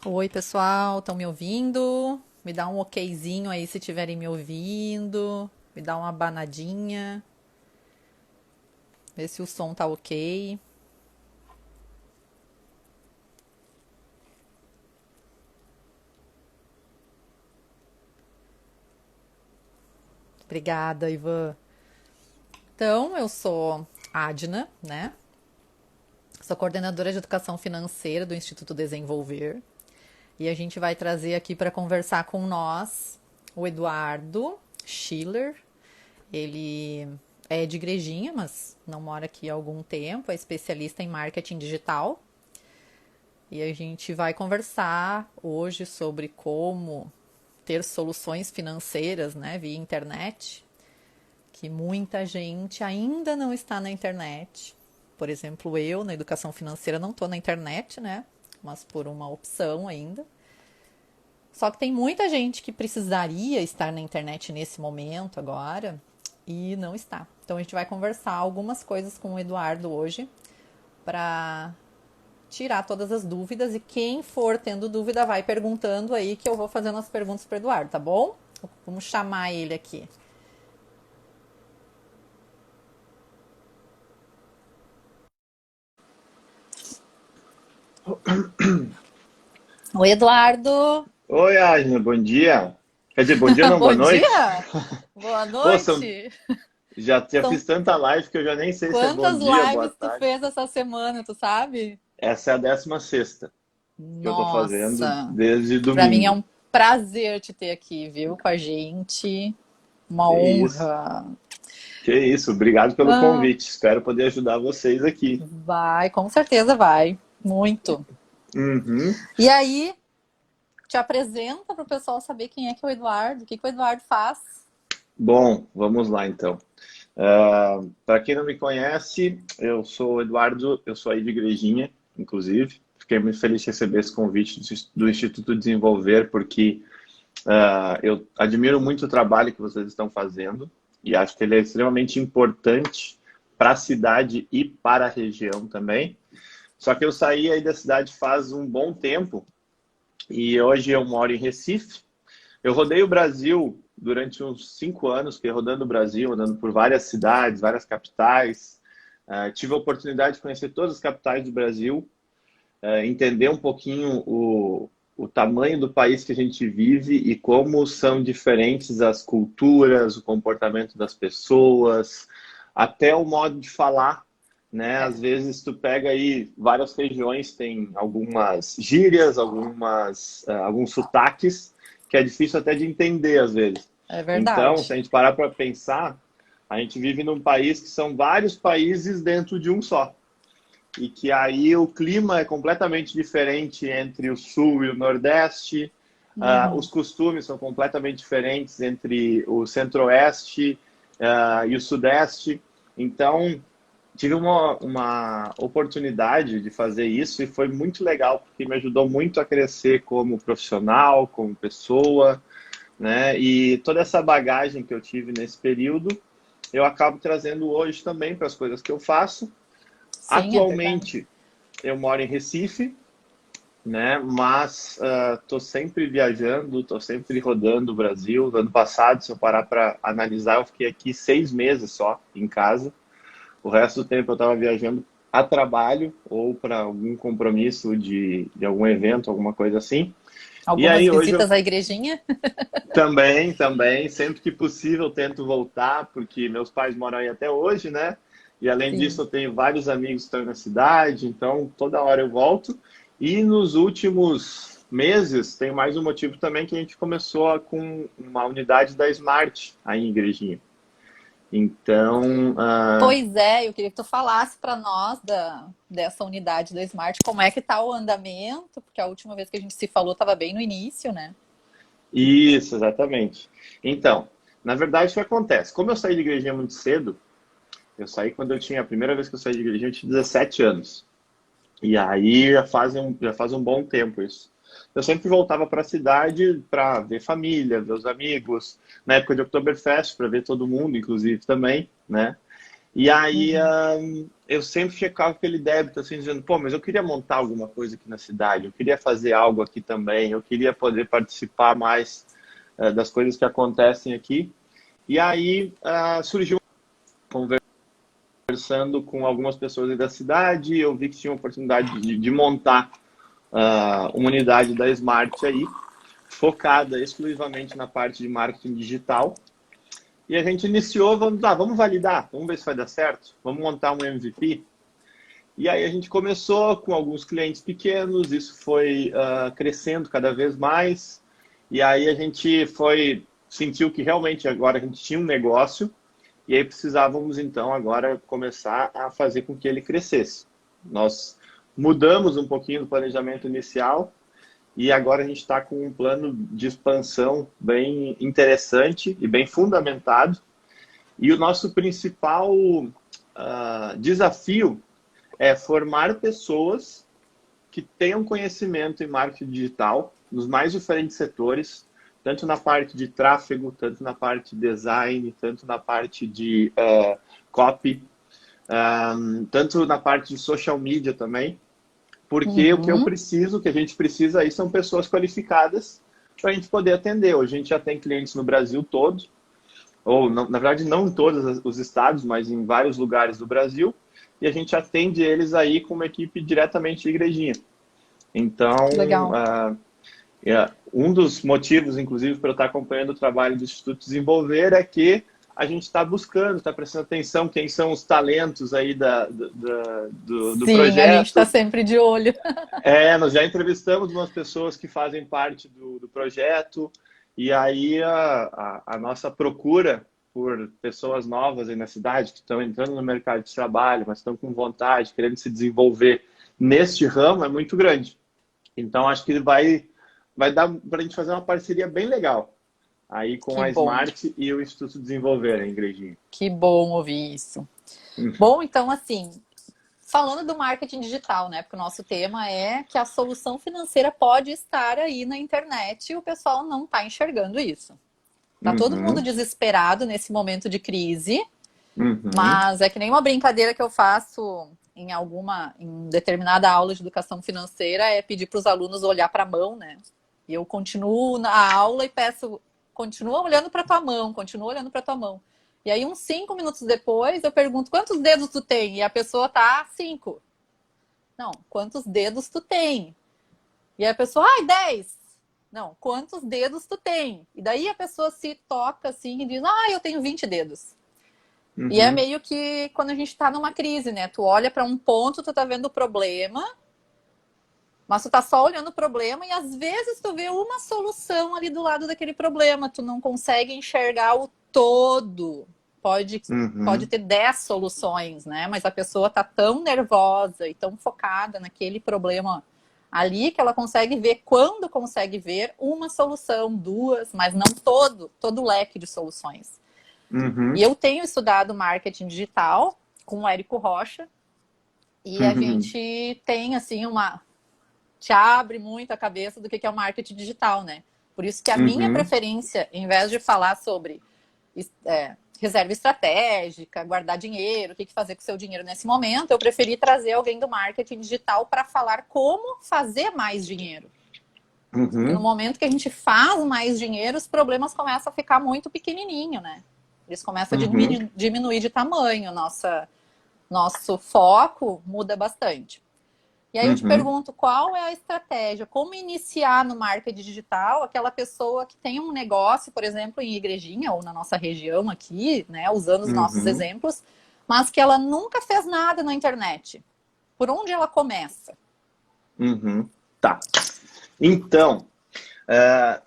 Oi, pessoal, estão me ouvindo? Me dá um okzinho aí se estiverem me ouvindo. Me dá uma abanadinha. Vê se o som tá ok. Obrigada, Ivan. Então, eu sou Adna, né? Sou coordenadora de educação financeira do Instituto Desenvolver. E a gente vai trazer aqui para conversar com nós o Eduardo Schiller. Ele é de Igrejinha, mas não mora aqui há algum tempo, é especialista em marketing digital. E a gente vai conversar hoje sobre como ter soluções financeiras, né, via internet, que muita gente ainda não está na internet. Por exemplo, eu, na educação financeira, não estou na internet, né, mas por uma opção ainda. Só que tem muita gente que precisaria estar na internet nesse momento agora e não está. Então a gente vai conversar algumas coisas com o Eduardo hoje para tirar todas as dúvidas e quem for tendo dúvida vai perguntando aí que eu vou fazendo as perguntas para o Eduardo, tá bom? Vamos chamar ele aqui. Oi, Eduardo. Oi, Agnes, bom dia. Quer dizer, bom dia não, boa Bom noite. dia. Boa Ô, noite. já São fiz tanta live que eu já nem sei se é bom quantas dia, boa lives tu tarde. fez essa semana, tu sabe? Essa é a 16ª que eu tô fazendo Nossa, desde para mim é domingo. um prazer te ter aqui, viu, com a gente. Uma Que isso, honra. que isso. Obrigado pelo Ah, convite. Espero poder ajudar vocês aqui. vai, com certeza vai. Muito. Uhum. E aí, te apresenta para o pessoal saber quem é que é o Eduardo, o que que o Eduardo faz. Bom, vamos lá então. Para quem não me conhece, eu sou o Eduardo, eu sou aí de Igrejinha, inclusive. Fiquei muito feliz de receber esse convite do Instituto Desenvolver, porque eu admiro muito o trabalho que vocês estão fazendo e acho que ele é extremamente importante para a cidade e para a região também. Só que eu saí aí da cidade faz um bom tempo e hoje eu moro em Recife. Eu rodei o Brasil durante uns 5 anos, fiquei rodando o Brasil, andando por várias cidades, várias capitais. Tive a oportunidade de conhecer todas as capitais do Brasil, entender um pouquinho o tamanho do país que a gente vive e como são diferentes as culturas, o comportamento das pessoas, até o modo de falar, né? É, Às vezes tu pega aí várias regiões tem algumas gírias, alguns sotaques que é difícil até de entender às vezes. é Então, se verdade. a gente parar para pensar, a gente vive num país que são vários países dentro de um só e que aí o clima é completamente diferente entre o sul e o nordeste, os Uhum. costumes são completamente diferentes entre o centro-oeste e o sudeste. Então, tive uma oportunidade de fazer isso e foi muito legal, porque me ajudou muito a crescer como profissional, como pessoa, né? E toda essa bagagem que eu tive nesse período, eu acabo trazendo hoje também para as coisas que eu faço. Sim, é verdade. Atualmente, eu moro em Recife, né? Mas tô sempre viajando, tô sempre rodando o Brasil. No ano passado, se eu parar para analisar, eu fiquei aqui 6 meses só em casa. O resto do tempo eu estava viajando a trabalho ou para algum compromisso de algum evento, alguma coisa assim. E Algumas aí hoje eu visitas à igrejinha? também, sempre que possível, tento voltar, porque meus pais moram aí até hoje, né? E além disso, Sim. eu tenho vários amigos que estão na cidade, então toda hora eu volto. E nos últimos meses, tem mais um motivo também que a gente começou com uma unidade da Smart aí em Igrejinha. Então, Pois é, eu queria que tu falasse para nós dessa unidade da Smart, como é que tá o andamento, porque a última vez que a gente se falou estava bem no início, né? isso, exatamente. Então, na verdade, o que acontece? Como eu saí de Igrejinha muito cedo, eu saí quando eu tinha, a primeira vez que eu saí de Igrejinha, eu tinha 17 anos. E aí já faz um bom tempo isso. Eu sempre voltava para a cidade para ver família, ver os amigos, na época de Oktoberfest, para ver todo mundo, inclusive também, né? E aí Uhum. eu sempre ficava com aquele débito, assim, dizendo, pô, mas eu queria montar alguma coisa aqui na cidade, eu queria fazer algo aqui também, eu queria poder participar mais das coisas que acontecem aqui. E aí surgiu conversando com algumas pessoas aí da cidade, eu vi que tinha uma oportunidade de montar uma unidade da Smart aí, focada exclusivamente na parte de marketing digital. E a gente iniciou, vamos validar, vamos ver se vai dar certo, vamos montar um MVP. E aí a gente começou com alguns clientes pequenos, isso foi crescendo cada vez mais. E aí a gente sentiu que realmente agora a gente tinha um negócio e aí precisávamos então agora começar a fazer com que ele crescesse. Nós mudamos um pouquinho do planejamento inicial e agora a gente está com um plano de expansão bem interessante e bem fundamentado. E o nosso principal desafio é formar pessoas que tenham conhecimento em marketing digital nos mais diferentes setores, tanto na parte de tráfego, tanto na parte de design, tanto na parte de copy, tanto na parte de social media também, porque o que eu Uhum. preciso, o que a gente precisa aí são pessoas qualificadas para a gente poder atender. Hoje a gente já tem clientes no Brasil todo, ou na verdade não em todos os estados, mas em vários lugares do Brasil, e a gente atende eles aí com uma equipe diretamente de igrejinha. Então, Legal. um dos motivos, inclusive, para eu estar acompanhando o trabalho do Instituto Desenvolver é que a gente está buscando, está prestando atenção quem são os talentos aí do Sim, a gente está projeto. sempre de olho. Nós já entrevistamos umas pessoas que fazem parte do projeto, e aí a nossa procura por pessoas novas aí na cidade, que estão entrando no mercado de trabalho, mas estão com vontade, querendo se desenvolver neste ramo, é muito grande. Então, acho que vai dar para a gente fazer uma parceria bem legal aí com Que a bom, Smart e o Instituto Desenvolver, hein, Igrejinha? que bom ouvir isso. Bom, então, assim, falando do marketing digital, né? Porque o nosso tema é que a solução financeira pode estar aí na internet e o pessoal não está enxergando isso. Tá todo mundo Uhum, desesperado nesse momento de crise, uhum, mas é que nem uma brincadeira que eu faço em determinada aula de educação financeira é pedir para os alunos olhar para a mão, né? E eu continuo na aula e peço, continua olhando para tua mão, continua olhando para tua mão. E aí, uns 5 minutos depois, eu pergunto quantos dedos tu tem? E a pessoa tá 5. Não, quantos dedos tu tem? E aí a pessoa, 10. Não, quantos dedos tu tem? E daí a pessoa se toca assim e diz, eu tenho 20 dedos. E é uhum, meio que quando a gente tá numa crise, né? Tu olha para um ponto, tu tá vendo o problema, mas tu tá só olhando o problema e às vezes tu vê uma solução ali do lado daquele problema, tu não consegue enxergar o todo. Pode uhum, ter 10 soluções, né? Mas a pessoa tá tão nervosa e tão focada naquele problema ali que ela consegue ver, quando consegue ver, uma solução, duas, mas não todo o leque de soluções. E uhum, eu tenho estudado marketing digital com o Érico Rocha e a uhum, gente tem assim te abre muito a cabeça do que é o marketing digital, né? Por isso que a minha uhum, preferência, em vez de falar sobre reserva estratégica, guardar dinheiro, o que fazer com o seu dinheiro nesse momento, eu preferi trazer alguém do marketing digital para falar como fazer mais dinheiro. Porque no uhum, momento que a gente faz mais dinheiro, os problemas começam a ficar muito pequenininho, né? Eles começam a uhum, diminuir de tamanho, nosso foco muda bastante. E aí eu te uhum, pergunto, qual é a estratégia? Como iniciar no marketing digital aquela pessoa que tem um negócio, por exemplo, em igrejinha ou na nossa região aqui, né, usando os nossos uhum, exemplos, mas que ela nunca fez nada na internet. Por onde ela começa? uhum. Tá. Então,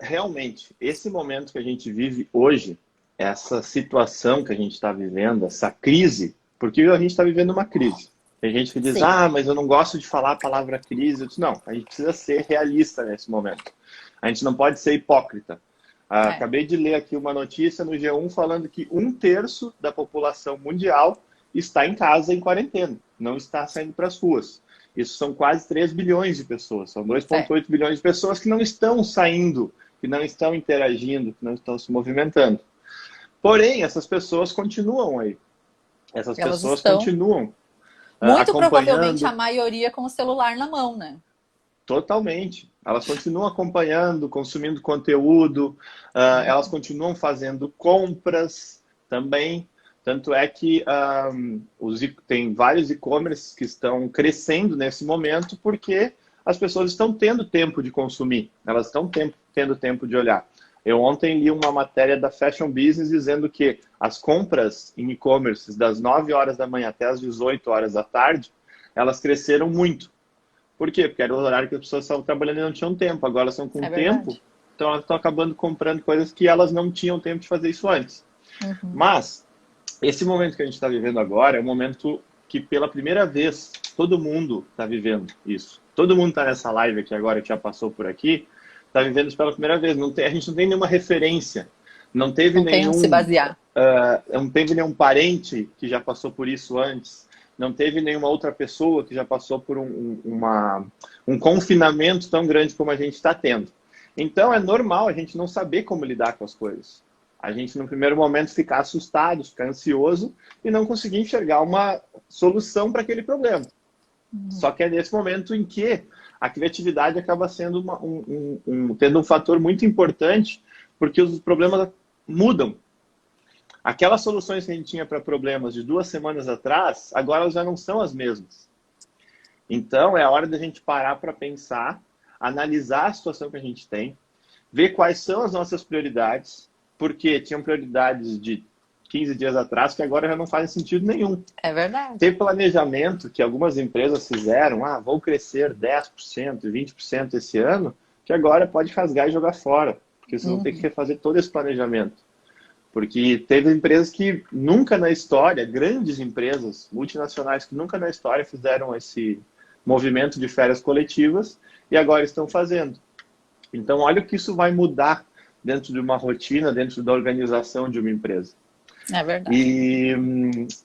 realmente, esse momento que a gente vive hoje, essa situação que a gente está vivendo, essa crise, porque a gente está vivendo uma crise. Tem gente que diz, Sim, mas eu não gosto de falar a palavra crise. Eu disse, não, a gente precisa ser realista nesse momento. A gente não pode ser hipócrita. é, Acabei de ler aqui uma notícia no G1 falando que 1/3 da população mundial está em casa em quarentena, não está saindo para as ruas. Isso são quase 3 bilhões de pessoas, são é. 2,8 bilhões de pessoas que não estão saindo, que não estão interagindo, que não estão se movimentando. Porém, essas pessoas continuam aí. Essas Elas pessoas estão, continuam muito provavelmente, a acompanhando maioria com o celular na mão, né? totalmente. Elas continuam acompanhando, consumindo conteúdo, elas continuam fazendo compras também. Tanto é que tem vários e-commerce que estão crescendo nesse momento porque as pessoas estão tendo tempo de consumir, elas estão tendo tempo de olhar. Eu ontem li uma matéria da Fashion Business dizendo que as compras em e-commerce das 9 horas da manhã até as 18 horas da tarde, elas cresceram muito. Por quê? Porque era o horário que as pessoas estavam trabalhando e não tinham tempo. Agora elas estão com É tempo, verdade. então elas estão acabando comprando coisas que elas não tinham tempo de fazer isso antes. Uhum. Mas esse momento que a gente está vivendo agora é um momento que pela primeira vez todo mundo está vivendo isso. Todo mundo está nessa live aqui agora que já passou por aqui, está vivendo isso pela primeira vez. A gente não tem nenhuma referência, não teve Não tem onde se basear. não teve nenhum parente que já passou por isso antes, não teve nenhuma outra pessoa que já passou por um confinamento tão grande como a gente está tendo. Então é normal a gente não saber como lidar com as coisas. A gente, no primeiro momento, ficar assustado, ficar ansioso e não conseguir enxergar uma solução para aquele problema. Só que é nesse momento em que a criatividade acaba sendo tendo um fator muito importante, porque os problemas mudam. Aquelas soluções que a gente tinha para problemas de 2 semanas atrás, agora elas já não são as mesmas. Então, é a hora da gente parar para pensar, analisar a situação que a gente tem, ver quais são as nossas prioridades, porque tinham prioridades de 15 dias atrás que agora já não fazem sentido nenhum. É verdade. Tem planejamento que algumas empresas fizeram, vou crescer 10%, 20% esse ano, que agora pode rasgar e jogar fora, porque vocês vão ter que refazer todo esse planejamento. Porque teve empresas que nunca na história, grandes empresas multinacionais que nunca na história fizeram esse movimento de férias coletivas e agora estão fazendo. Então, olha o que isso vai mudar dentro de uma rotina, dentro da organização de uma empresa. É verdade.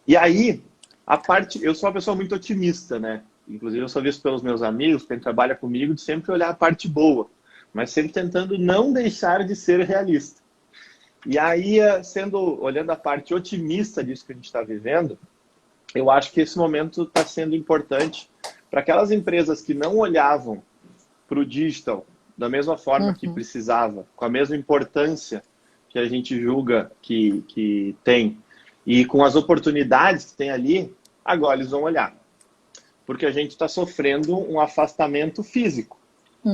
E aí, eu sou uma pessoa muito otimista, né? Inclusive, eu sou visto pelos meus amigos, quem trabalha comigo, de sempre olhar a parte boa, mas sempre tentando não deixar de ser realista. E aí, olhando a parte otimista disso que a gente está vivendo, eu acho que esse momento está sendo importante para aquelas empresas que não olhavam para o digital da mesma forma que precisava, com a mesma importância que a gente julga que tem, e com as oportunidades que tem ali, agora eles vão olhar. Porque a gente está sofrendo um afastamento físico.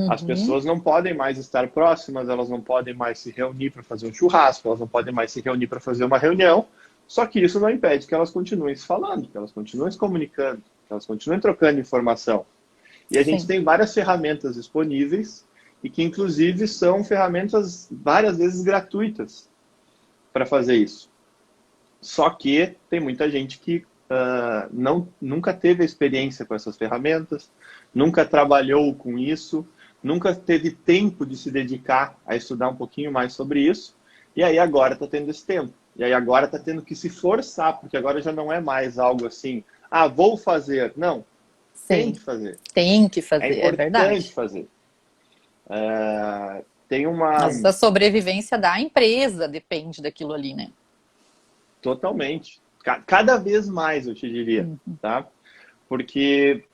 As pessoas não podem mais estar próximas, elas não podem mais se reunir para fazer um churrasco, elas não podem mais se reunir para fazer uma reunião, só que isso não impede que elas continuem se falando, que elas continuem se comunicando, que elas continuem trocando informação. E a gente tem várias ferramentas disponíveis e que, inclusive, são ferramentas várias vezes gratuitas para fazer isso. Só que tem muita gente que nunca teve experiência com essas ferramentas, nunca trabalhou com isso, nunca teve tempo de se dedicar a estudar um pouquinho mais sobre isso, e aí agora está tendo esse tempo. E aí agora está tendo que se forçar, porque agora já não é mais algo assim, vou fazer. Não, tem que fazer. Tem que fazer, É importante verdade. fazer. Tem uma... A sobrevivência da empresa depende daquilo ali, né? Totalmente. Cada vez mais, eu te diria, tá? Porque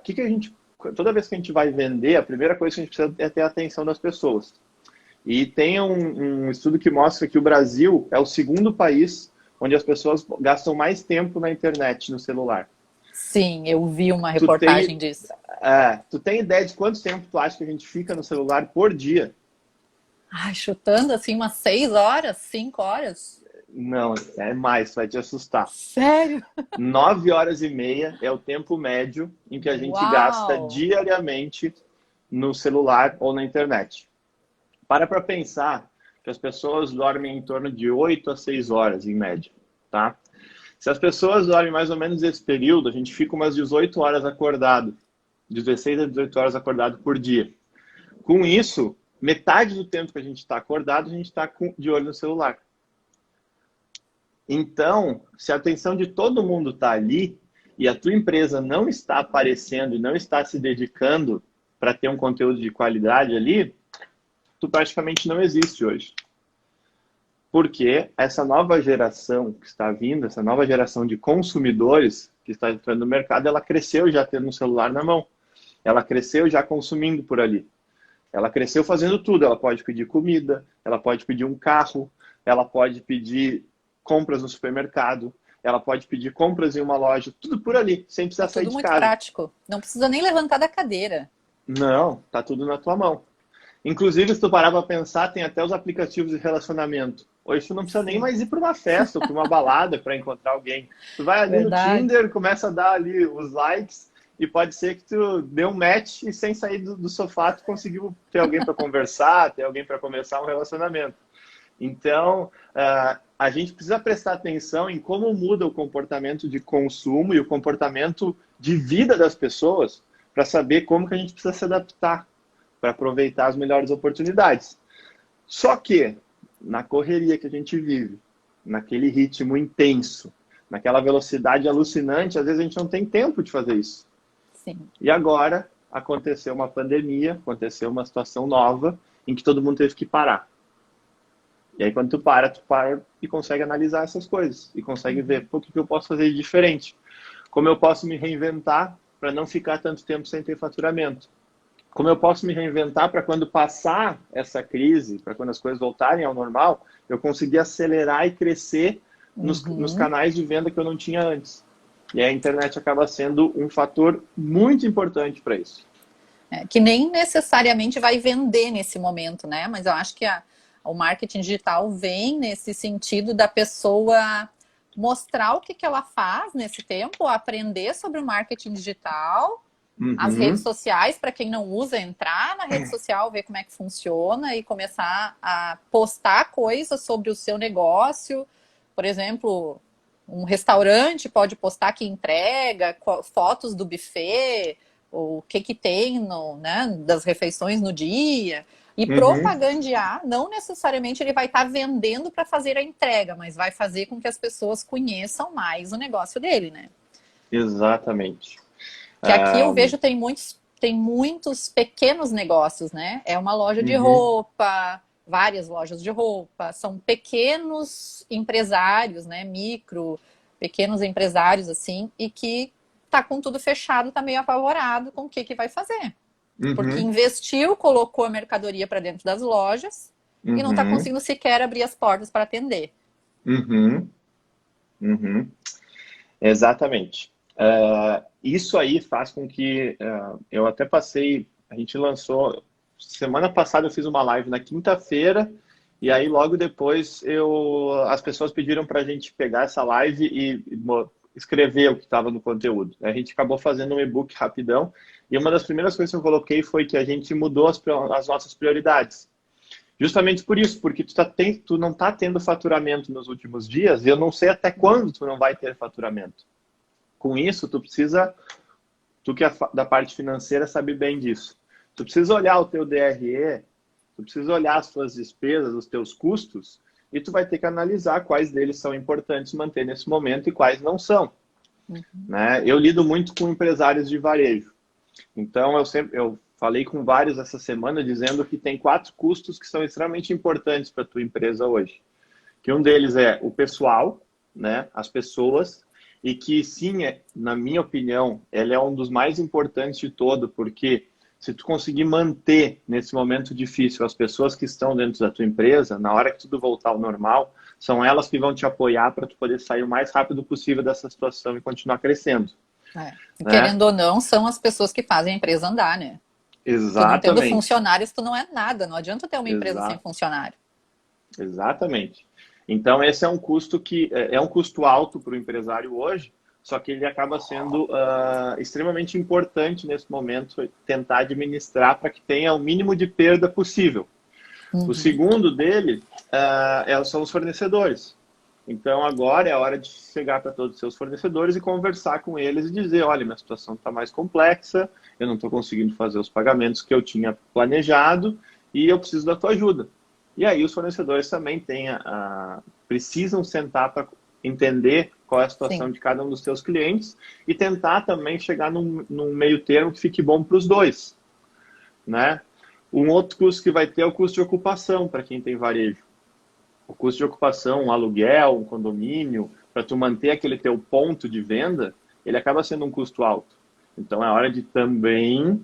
que a gente, toda vez que a gente vai vender, a primeira coisa que a gente precisa é ter a atenção das pessoas. E tem um estudo que mostra que o Brasil é o segundo país onde as pessoas gastam mais tempo na internet, no celular. Sim, eu vi uma reportagem disso. Tu tem ideia de quanto tempo tu acha que a gente fica no celular por dia? Chutando assim umas 6 horas, 5 horas. Não, é mais, vai te assustar. Sério? 9 horas e meia é o tempo médio em que a gente gasta diariamente no celular ou na internet. Para pensar que as pessoas dormem em torno de 8 a 6 horas, em média, tá? Se as pessoas dormem mais ou menos esse período, a gente fica umas 18 horas acordado, 16 a 18 horas acordado por dia. Com isso, metade do tempo que a gente está acordado, a gente está de olho no celular. Então, se a atenção de todo mundo está ali e a tua empresa não está aparecendo e não está se dedicando para ter um conteúdo de qualidade ali, tu praticamente não existe hoje. Porque essa nova geração que está vindo, essa nova geração de consumidores que está entrando no mercado, ela cresceu já tendo um celular na mão. Ela cresceu já consumindo por ali. Ela cresceu fazendo tudo. Ela pode pedir comida, ela pode pedir um carro, ela pode pedir compras no supermercado, ela pode pedir compras em uma loja, tudo por ali, sem É precisar sair tudo de muito casa. prático. Não precisa nem levantar da cadeira. Não, tá tudo na tua mão. Inclusive, se tu parar para pensar, tem até os aplicativos de relacionamento. Hoje tu não precisa nem Sim, mais ir para uma festa ou para uma balada para encontrar alguém. Tu vai ali no verdade. Tinder, começa a dar ali os likes e pode ser que tu dê um match e sem sair do sofá tu conseguiu ter alguém para conversar, ter alguém para começar um relacionamento. Então, a gente precisa prestar atenção em como muda o comportamento de consumo e o comportamento de vida das pessoas para saber como que a gente precisa se adaptar para aproveitar as melhores oportunidades. Só que, na correria que a gente vive, naquele ritmo intenso, naquela velocidade alucinante, às vezes a gente não tem tempo de fazer isso. Sim. E agora aconteceu uma pandemia, aconteceu uma situação nova em que todo mundo teve que parar. E aí quando tu para e consegue analisar essas coisas e consegue ver, pô, o que eu posso fazer de diferente? Como eu posso me reinventar para não ficar tanto tempo sem ter faturamento? Como eu posso me reinventar para quando passar essa crise, para quando as coisas voltarem ao normal, eu conseguir acelerar e crescer nos Uhum. canais de venda que eu não tinha antes. E a internet acaba sendo um fator muito importante para isso. É, que nem necessariamente vai vender nesse momento, né? Mas eu acho que o marketing digital vem nesse sentido da pessoa mostrar o que, que ela faz nesse tempo, aprender sobre o marketing digital, as redes Uhum, sociais, para quem não usa, entrar na rede social, ver como é que funciona e começar a postar coisas sobre o seu negócio. Por exemplo, um restaurante pode postar que entrega, fotos do buffet, o que que tem no, né, das refeições no dia. E uhum, propagandear, não necessariamente ele vai estar vendendo para fazer a entrega, mas vai fazer com que as pessoas conheçam mais o negócio dele, né? exatamente. Que aqui eu Ah, vejo tem muitos pequenos negócios, né? É uma loja de uhum, roupa, várias lojas de roupa, são pequenos empresários, né? Micro, pequenos empresários assim, e que tá com tudo fechado, tá meio apavorado com o que que vai fazer. Porque uhum, investiu, colocou a mercadoria para dentro das lojas e não está uhum, conseguindo sequer abrir as portas para atender. uhum, uhum. Exatamente. Isso aí faz com que eu até passei, a gente lançou, semana passada eu fiz uma live na quinta-feira, e aí logo depois as pessoas pediram para a gente pegar essa live e escrever o que estava no conteúdo. A gente acabou fazendo um e-book rapidão, e uma das primeiras coisas que eu coloquei foi que a gente mudou as nossas prioridades. Justamente por isso, porque tu não está tendo faturamento nos últimos dias, e eu não sei até quando tu não vai ter faturamento. Com isso, tu que é da parte financeira sabe bem disso. Tu precisa olhar o teu DRE, tu precisa olhar as tuas despesas, os teus custos, e tu vai ter que analisar quais deles são importantes manter nesse momento e quais não são. Né? Eu lido muito com empresários de varejo. Então, eu falei com vários essa semana dizendo que tem 4 custos que são extremamente importantes para a tua empresa hoje. Que um deles é o pessoal, né, as pessoas, e que sim, na minha opinião, ele é um dos mais importantes de todo, porque se tu conseguir manter nesse momento difícil as pessoas que estão dentro da tua empresa, na hora que tudo voltar ao normal, são elas que vão te apoiar para tu poder sair o mais rápido possível dessa situação e continuar crescendo, É. né? Querendo ou não, são as pessoas que fazem a empresa andar, né? Tu não tendo Exatamente. funcionários, tu não é nada. Não adianta ter uma empresa sem Exa funcionário. Exatamente. Então, esse é um custo que é um custo alto para o empresário hoje, só que ele acaba sendo extremamente importante nesse momento tentar administrar para que tenha o mínimo de perda possível. O Uhum. segundo dele são os fornecedores. Então, agora é a hora de chegar para todos os seus fornecedores e conversar com eles e dizer: olha, minha situação está mais complexa, eu não estou conseguindo fazer os pagamentos que eu tinha planejado e eu preciso da tua ajuda. E aí os fornecedores também precisam sentar para entender qual é a situação Sim. de cada um dos seus clientes e tentar também chegar num meio termo que fique bom para os dois, né? Um outro custo que vai ter é o custo de ocupação para quem tem varejo. o custo de ocupação, um aluguel, um condomínio, para tu manter aquele teu ponto de venda, ele acaba sendo um custo alto. Então é hora de também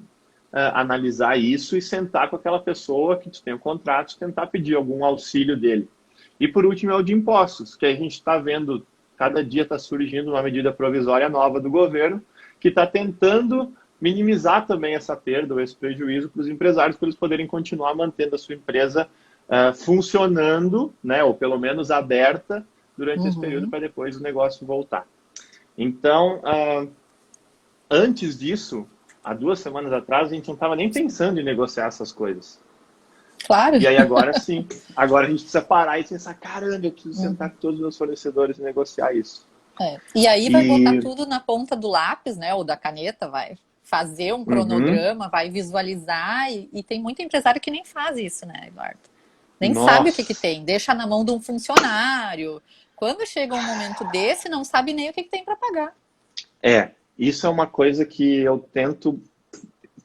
analisar isso e sentar com aquela pessoa que tu tem o contrato, tentar pedir algum auxílio dele. E por último é o de impostos, que a gente está vendo, cada dia está surgindo uma medida provisória nova do governo, que está tentando minimizar também essa perda ou esse prejuízo para os empresários, para eles poderem continuar mantendo a sua empresa funcionando, né, ou pelo menos aberta durante esse período, para depois o negócio voltar. Então, antes disso, há 2 semanas atrás, a gente não estava nem pensando em negociar essas coisas. Claro. E aí agora sim, agora a gente precisa parar e pensar, caramba, eu preciso sentar com todos os meus fornecedores e negociar isso. E aí vai botar tudo na ponta do lápis, né, ou da caneta, vai fazer um cronograma, vai visualizar, e tem muito empresário que nem faz isso, né, Eduardo? Nem sabe o que tem, deixa na mão de um funcionário. Quando chega um momento desse, não sabe nem o que tem para pagar. Isso é uma coisa que eu tento,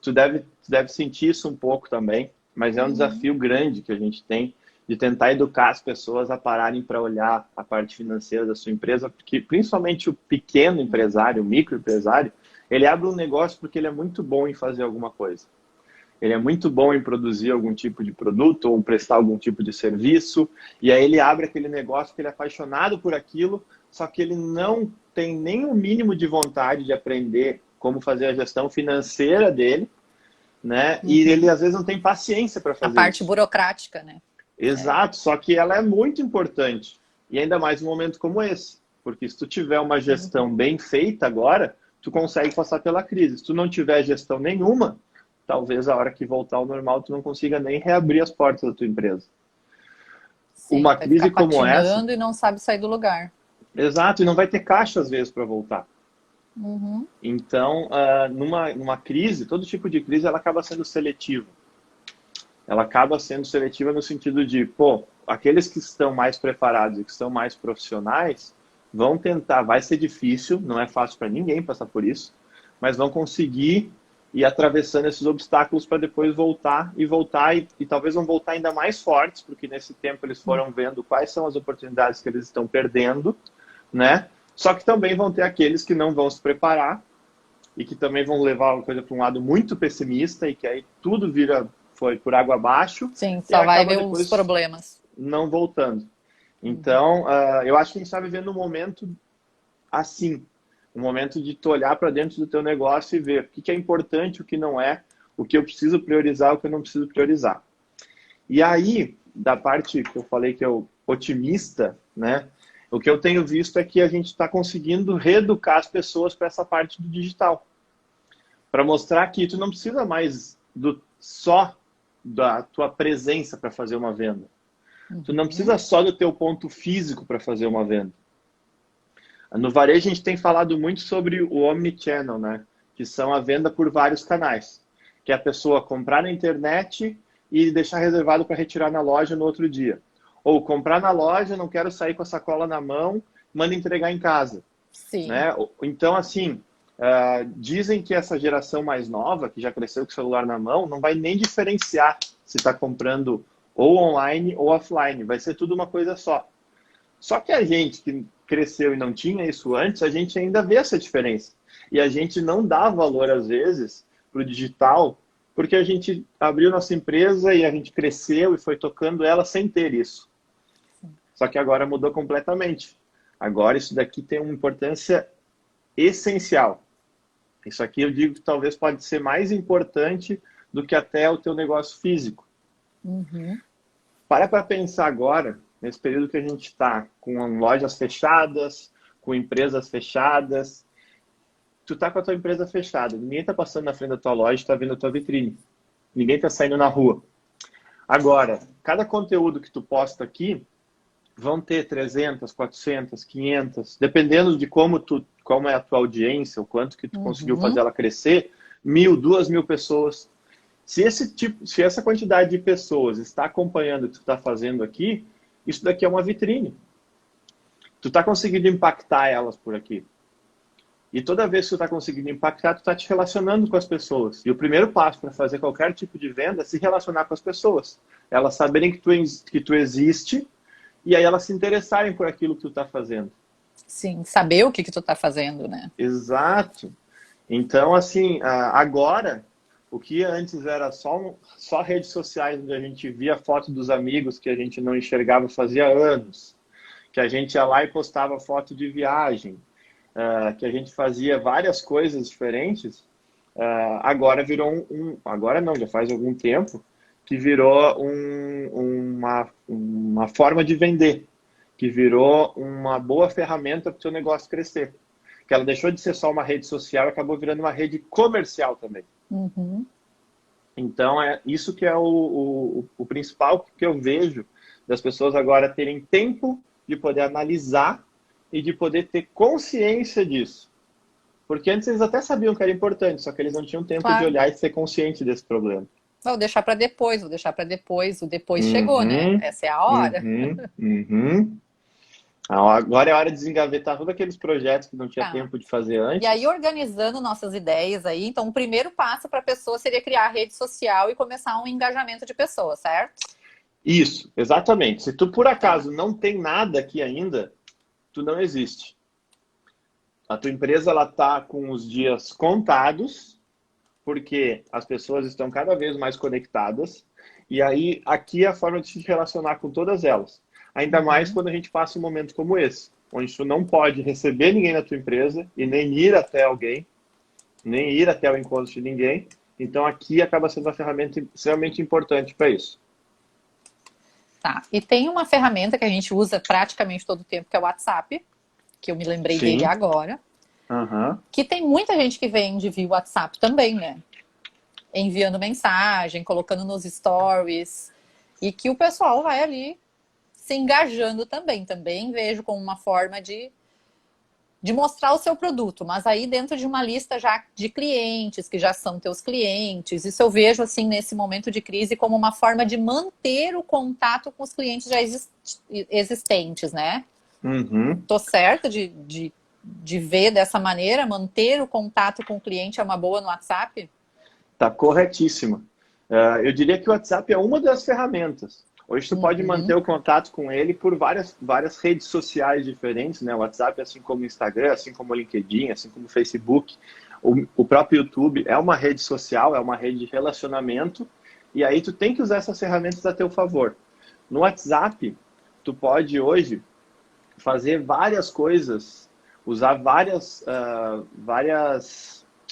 tu deve sentir isso um pouco também, mas é um desafio grande que a gente tem de tentar educar as pessoas a pararem para olhar a parte financeira da sua empresa, porque principalmente o pequeno empresário, o microempresário, ele abre um negócio porque ele é muito bom em fazer alguma coisa. Ele é muito bom em produzir algum tipo de produto ou prestar algum tipo de serviço, e aí ele abre aquele negócio que ele é apaixonado por aquilo, só que ele não tem nem o mínimo de vontade de aprender como fazer a gestão financeira dele, né? E ele às vezes não tem paciência para fazer a parte isso. burocrática, né? Exato, só que ela é muito importante. E ainda mais num momento como esse. Porque se tu tiver uma gestão bem feita agora, tu consegue passar pela crise. Se tu não tiver gestão nenhuma, talvez a hora que voltar ao normal tu não consiga nem reabrir as portas da tua empresa. Sim, uma vai crise ficar como essa... e não sabe sair do lugar. Exato, e não vai ter caixa às vezes para voltar. Então, numa crise, todo tipo de crise, ela acaba sendo seletiva. Ela acaba sendo seletiva no sentido de, aqueles que estão mais preparados e que são mais profissionais vão tentar, vai ser difícil, não é fácil para ninguém passar por isso, mas vão conseguir ir atravessando esses obstáculos para depois voltar e talvez vão voltar ainda mais fortes, porque nesse tempo eles foram vendo quais são as oportunidades que eles estão perdendo, né? Só que também vão ter aqueles que não vão se preparar e que também vão levar a coisa para um lado muito pessimista e que aí tudo foi por água abaixo. Sim, só vai ver os problemas. Não voltando. Então, eu acho que a gente está vivendo um momento assim, um momento de tu olhar para dentro do teu negócio e ver o que é importante, o que não é, o que eu preciso priorizar, o que eu não preciso priorizar. E aí, da parte que eu falei que eu otimista, né? O que eu tenho visto é que a gente está conseguindo reeducar as pessoas para essa parte do digital. Para mostrar que tu não precisa mais só da tua presença para fazer uma venda. Tu não precisa só do teu ponto físico para fazer uma venda. No varejo a gente tem falado muito sobre o omnichannel, né? Que são a venda por vários canais. Que é a pessoa comprar na internet e deixar reservado para retirar na loja no outro dia. Ou comprar na loja, não quero sair com a sacola na mão, manda entregar em casa. Sim. Né? Então, assim, dizem que essa geração mais nova, que já cresceu com o celular na mão, não vai nem diferenciar se está comprando ou online ou offline. Vai ser tudo uma coisa só. Só que a gente que cresceu e não tinha isso antes, a gente ainda vê essa diferença. E a gente não dá valor, às vezes, para o digital, porque a gente abriu nossa empresa e a gente cresceu e foi tocando ela sem ter isso. Só que agora mudou completamente. Agora isso daqui tem uma importância essencial. Isso aqui eu digo que talvez pode ser mais importante do que até o teu negócio físico. Para pensar agora, nesse período que a gente está, com lojas fechadas, com empresas fechadas. Tu tá com a tua empresa fechada, ninguém está passando na frente da tua loja, está vendo a tua vitrine. Ninguém está saindo na rua. Agora, cada conteúdo que tu posta aqui, vão ter 300, 400, 500, dependendo de como é a tua audiência, o quanto que tu conseguiu fazer ela crescer, 1.000, 2.000 pessoas. Se essa quantidade de pessoas está acompanhando o que tu está fazendo aqui, isso daqui é uma vitrine. Tu está conseguindo impactar elas por aqui. E toda vez que tu está conseguindo impactar, tu está te relacionando com as pessoas. E o primeiro passo para fazer qualquer tipo de venda é se relacionar com as pessoas. Elas saberem que tu existe e aí elas se interessarem por aquilo que tu está fazendo. Sim, saber o que que tu tá fazendo, né? Exato. Então, assim, agora, o que antes era só redes sociais, onde a gente via foto dos amigos que a gente não enxergava fazia anos, que a gente ia lá e postava foto de viagem, que a gente fazia várias coisas diferentes, agora virou agora não, já faz algum tempo, que virou uma forma de vender, que virou uma boa ferramenta para o seu negócio crescer. Que ela deixou de ser só uma rede social e acabou virando uma rede comercial também. Uhum. Então, é isso que é o principal que eu vejo das pessoas agora terem tempo de poder analisar e de poder ter consciência disso. Porque antes eles até sabiam que era importante, só que eles não tinham tempo de Claro. olhar e ser consciente desse problema. Vou deixar para depois, vou deixar para depois. O depois chegou, né? Uhum, Essa é a hora. uhum, uhum. Agora é hora de desengavetar todos aqueles projetos que não tinha Tá. tempo de fazer E aí, antes. organizando nossas ideias aí, então o primeiro passo para a pessoa seria criar a rede social e começar um engajamento de pessoas, certo? Isso, exatamente. Se tu por Tá. acaso não tem nada aqui ainda, tu não existe. A tua empresa ela tá com os dias contados, porque as pessoas estão cada vez mais conectadas, e aí aqui é a forma de se relacionar com todas elas. Ainda mais Uhum. quando a gente passa um momento como esse, onde tu não pode receber ninguém na tua empresa e nem ir até alguém, nem ir até o encontro de ninguém. Então aqui acaba sendo uma ferramenta extremamente importante para isso. Tá. E tem uma ferramenta que a gente usa praticamente todo o tempo, que é o WhatsApp, que eu me lembrei dele Sim. agora, Aham. que tem muita gente que vende via WhatsApp também, né? Enviando mensagem, colocando nos stories, e que o pessoal vai ali se engajando também. Também vejo como uma forma de mostrar o seu produto, mas aí dentro de uma lista já de clientes, que já são teus clientes. Isso eu vejo, assim, nesse momento de crise, como uma forma de manter o contato com os clientes já existentes, né? Uhum. Tô certa de ver dessa maneira? Manter o contato com o cliente é uma boa no WhatsApp? Tá corretíssima. Eu diria que o WhatsApp é uma das ferramentas. Hoje tu pode manter Uhum. o contato com ele por várias redes sociais diferentes, né? O WhatsApp, assim como o Instagram, assim como o LinkedIn, assim como o Facebook. O próprio YouTube é uma rede social, é uma rede de relacionamento. E aí tu tem que usar essas ferramentas a teu favor. No WhatsApp, tu pode hoje fazer várias coisas, usar várias,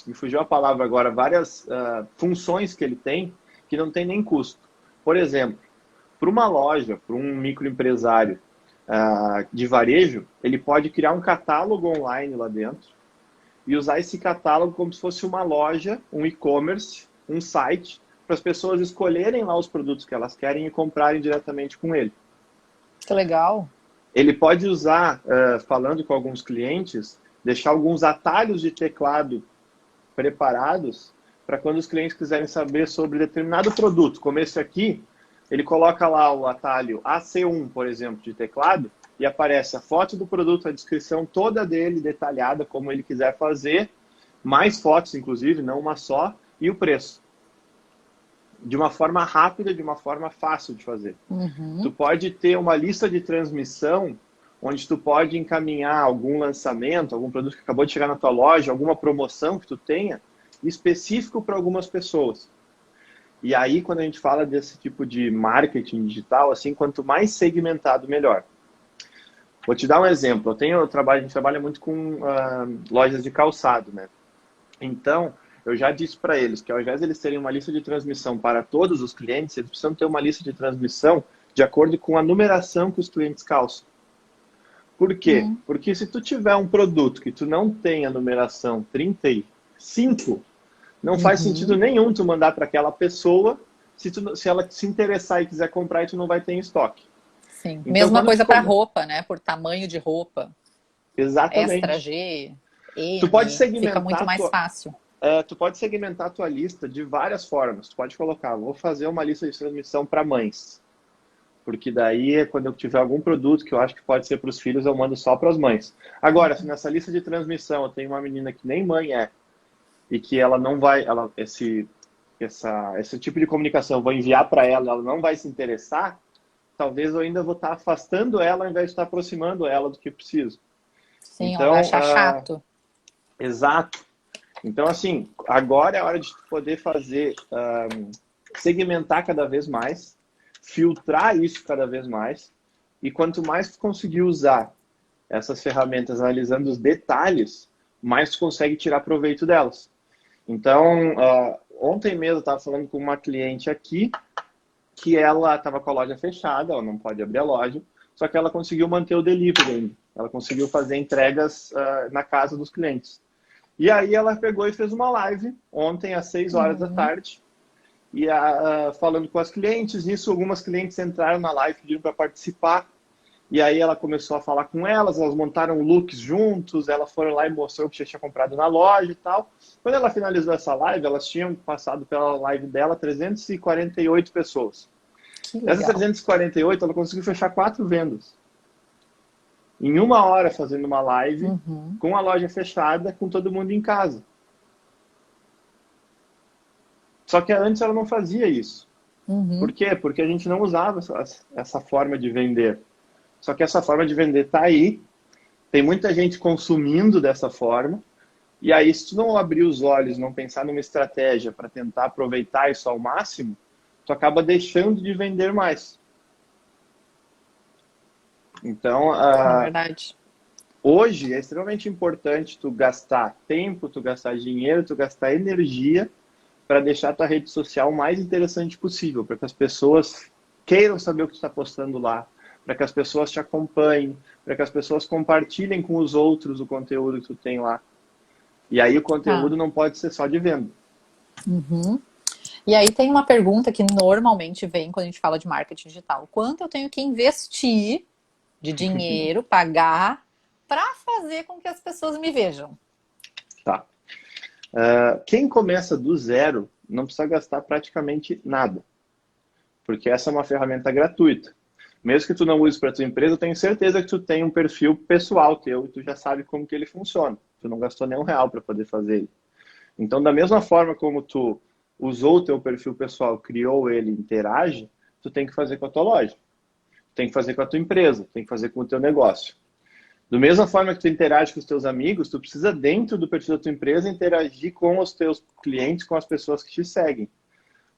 me fugiu a palavra agora, várias funções que ele tem que não tem nem custo. Por exemplo, para uma loja, para um microempresário de varejo, ele pode criar um catálogo online lá dentro e usar esse catálogo como se fosse uma loja, um e-commerce, um site, para as pessoas escolherem lá os produtos que elas querem e comprarem diretamente com ele. Que legal. Ele pode usar, falando com alguns clientes, deixar alguns atalhos de teclado preparados para quando os clientes quiserem saber sobre determinado produto, como esse aqui, ele coloca lá o atalho AC1, por exemplo, de teclado, e aparece a foto do produto, a descrição toda dele, detalhada, como ele quiser fazer, mais fotos, inclusive, não uma só, e o preço. De uma forma rápida, de uma forma fácil de fazer. Tu Uhum. pode ter uma lista de transmissão onde tu pode encaminhar algum lançamento, algum produto que acabou de chegar na tua loja, alguma promoção que tu tenha, específico para algumas pessoas. E aí, quando a gente fala desse tipo de marketing digital, assim, quanto mais segmentado, melhor. Vou te dar um exemplo. A gente trabalha muito com lojas de calçado, né? Então, eu já disse para eles que ao invés de eles terem uma lista de transmissão para todos os clientes, eles precisam ter uma lista de transmissão de acordo com a numeração que os clientes calçam. Por quê? Hum. Porque se tu tiver um produto que tu não tem a numeração 35, não faz sentido Uhum. nenhum tu mandar para aquela pessoa se ela se interessar e quiser comprar e tu não vai ter em estoque. Sim. Então, Mesma quando tu coisa para come... roupa, né? Por tamanho de roupa. Extra Exatamente. G, Tu pode M, fica muito segmentar a mais tua, fácil. tu pode segmentar a tua lista de várias formas. Tu pode colocar, vou fazer uma lista de transmissão para mães. Porque daí, quando eu tiver algum produto que eu acho que pode ser para os filhos, eu mando só para as mães. Agora, se nessa lista de transmissão eu tenho uma menina que nem mãe é, e que ela não vai, esse tipo de comunicação eu vou enviar para ela, ela não vai se interessar, talvez eu ainda vou estar afastando ela ao invés de estar aproximando ela do que eu preciso. Sim, ela vai Então, achar chato. exato. Então, assim, agora é a hora de tu poder fazer, segmentar cada vez mais, filtrar isso cada vez mais, e quanto mais tu conseguir usar essas ferramentas analisando os detalhes, mais tu consegue tirar proveito delas. Então, ontem mesmo eu estava falando com uma cliente aqui, que ela estava com a loja fechada, ela não pode abrir a loja, só que ela conseguiu manter o delivery ainda. Ela conseguiu fazer entregas na casa dos clientes. E aí ela pegou e fez uma live ontem às 6 horas da tarde, e falando com as clientes. Nisso, algumas clientes entraram na live pedindo para participar. E aí ela começou a falar com elas montaram looks juntos, elas foram lá e mostrou o que já tinha comprado na loja e tal. Quando ela finalizou essa live, elas tinham passado pela live dela 348 pessoas. Que Dessas legal. 348, ela conseguiu fechar 4 vendas. Em 1 hora fazendo uma live, com a loja fechada, com todo mundo em casa. Só que antes ela não fazia isso. Por quê? Porque a gente não usava essa forma de vender. Só que essa forma de vender está aí, tem muita gente consumindo dessa forma, e aí se tu não abrir os olhos, não pensar numa estratégia para tentar aproveitar isso ao máximo, tu acaba deixando de vender mais. Então, É verdade. hoje é extremamente importante tu gastar tempo, tu gastar dinheiro, tu gastar energia para deixar a tua rede social o mais interessante possível, para que as pessoas queiram saber o que tu está postando lá, para que as pessoas te acompanhem, para que as pessoas compartilhem com os outros o conteúdo que tu tem lá. E aí o Tá. conteúdo não pode ser só de venda. E aí tem uma pergunta que normalmente vem quando a gente fala de marketing digital. Quanto eu tenho que investir de dinheiro, pagar, para fazer com que as pessoas me vejam? Tá. Quem começa do zero não precisa gastar praticamente nada, porque essa é uma ferramenta gratuita. Mesmo que tu não use para tua empresa, eu tenho certeza que tu tem um perfil pessoal teu e tu já sabe como que ele funciona. Tu não gastou nenhum real para poder fazer ele. Então, da mesma forma como tu usou o teu perfil pessoal, criou ele, interage, tu tem que fazer com a tua loja. Tem que fazer com a tua empresa, tem que fazer com o teu negócio. Da mesma forma que tu interage com os teus amigos, tu precisa, dentro do perfil da tua empresa, interagir com os teus clientes, com as pessoas que te seguem.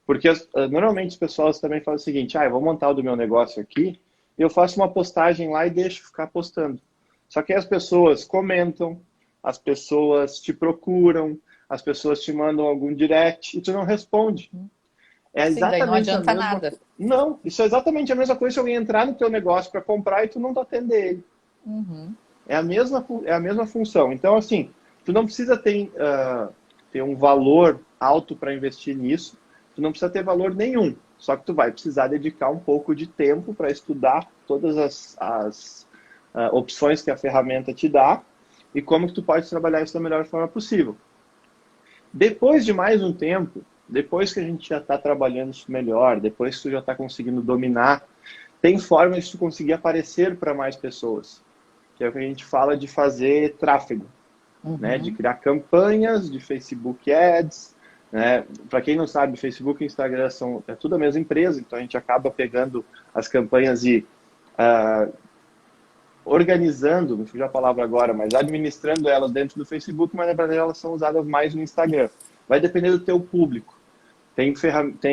Porque normalmente as pessoas também falam o seguinte, eu vou montar o do meu negócio aqui, eu faço uma postagem lá e deixo ficar postando. Só que as pessoas comentam, as pessoas te procuram, as pessoas te mandam algum direct e tu não responde. É Sim, daí não exatamente a adianta mesma nada. coisa. Não, isso é exatamente a mesma coisa se alguém entrar no teu negócio para comprar e tu não atender ele. É a mesma função. Então, assim, tu não precisa ter um valor alto para investir nisso, tu não precisa ter valor nenhum. Só que tu vai precisar dedicar um pouco de tempo para estudar todas as opções que a ferramenta te dá e como que tu pode trabalhar isso da melhor forma possível. Depois de mais um tempo, depois que a gente já está trabalhando isso melhor, depois que tu já está conseguindo dominar, tem formas de tu conseguir aparecer para mais pessoas, que é o que a gente fala de fazer tráfego, né? De criar campanhas de Facebook Ads, né? Para quem não sabe, Facebook e Instagram é tudo a mesma empresa, então a gente acaba pegando as campanhas e organizando, me fugiu a palavra agora, mas administrando elas dentro do Facebook, mas na verdade elas são usadas mais no Instagram. Vai depender do teu público. Tem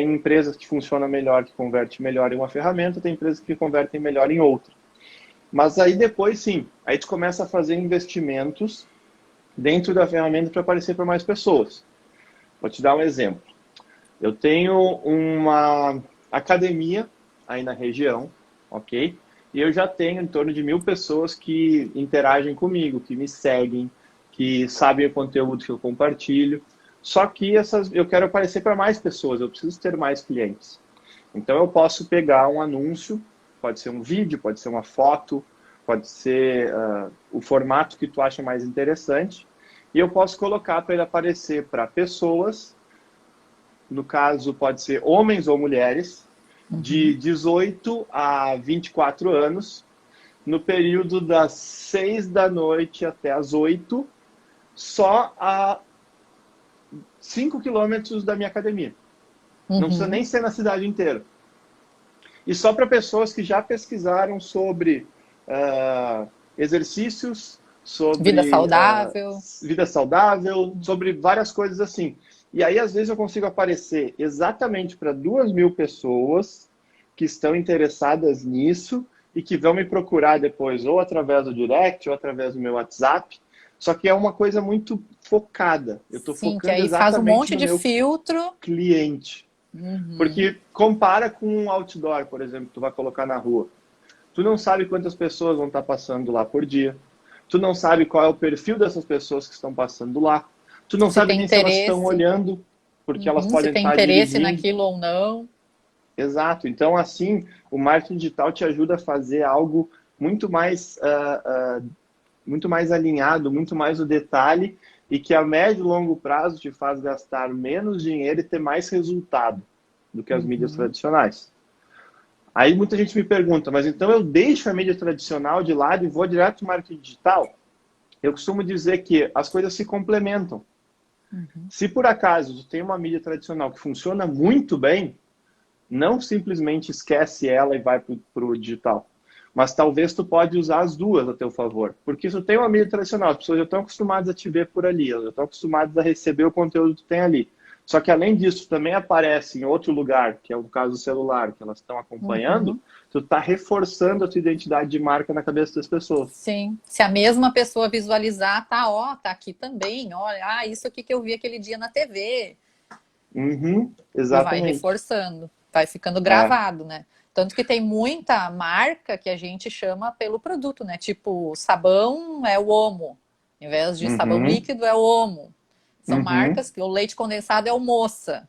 empresas que funcionam melhor, que convertem melhor em uma ferramenta, tem empresas que convertem melhor em outra. Mas aí depois sim, aí tu começa a fazer investimentos dentro da ferramenta para aparecer para mais pessoas. Vou te dar um exemplo. Eu tenho uma academia aí na região, ok? E eu já tenho em torno de 1.000 pessoas que interagem comigo, que me seguem, que sabem o conteúdo que eu compartilho. Só que eu quero aparecer para mais pessoas, eu preciso ter mais clientes. Então eu posso pegar um anúncio, pode ser um vídeo, pode ser uma foto, pode ser o formato que tu acha mais interessante, e eu posso colocar para ele aparecer para pessoas, no caso pode ser homens ou mulheres, de 18 a 24 anos, no período das 6 da noite até as 8, só a 5 quilômetros da minha academia. Não precisa nem ser na cidade inteira. e só para pessoas que já pesquisaram sobre exercícios, Vida sobre saudável. vida saudável, sobre várias coisas assim. E aí, às vezes, eu consigo aparecer exatamente para 2.000 pessoas que estão interessadas nisso e que vão me procurar depois, ou através do direct, ou através do meu WhatsApp. Só que é uma coisa muito focada. Eu estou Sim, que focando aí faz um exatamente monte no de meu filtro. cliente. Uhum. Porque compara com um outdoor, por exemplo, que tu vai colocar na rua. Tu não sabe quantas pessoas vão estar passando lá por dia. Tu não sabe qual é o perfil dessas pessoas que estão passando lá. Tu não Se sabe tem nem se elas estão interesse. olhando, porque elas Se podem tem estar interesse dirigindo. naquilo ou não. Exato. Então, assim, o marketing digital te ajuda a fazer algo muito mais alinhado, muito mais o detalhe e que a médio e longo prazo te faz gastar menos dinheiro e ter mais resultado do que as mídias Uhum. tradicionais. Aí muita gente me pergunta, mas então eu deixo a mídia tradicional de lado e vou direto para o marketing digital? Eu costumo dizer que as coisas se complementam. Uhum. Se por acaso tu tem uma mídia tradicional que funciona muito bem, não simplesmente esquece ela e vai para o digital. Mas talvez tu pode usar as duas a teu favor. Porque se tu tem uma mídia tradicional, as pessoas já estão acostumadas a te ver por ali, elas já estão acostumadas a receber o conteúdo que tu tem ali. Só que além disso, também aparece em outro lugar, que é o caso do celular, que elas estão acompanhando, Uhum. tu está reforçando a tua identidade de marca na cabeça das pessoas. Sim. Se a mesma pessoa visualizar, tá aqui também. Olha, isso aqui que eu vi aquele dia na TV. Uhum, E vai exatamente. reforçando, vai ficando É. gravado, né? Tanto que tem muita marca que a gente chama pelo produto, né? Tipo, sabão é o Omo, em vez de sabão Uhum, líquido é o Omo. São uhum, marcas que o leite condensado é o Moça.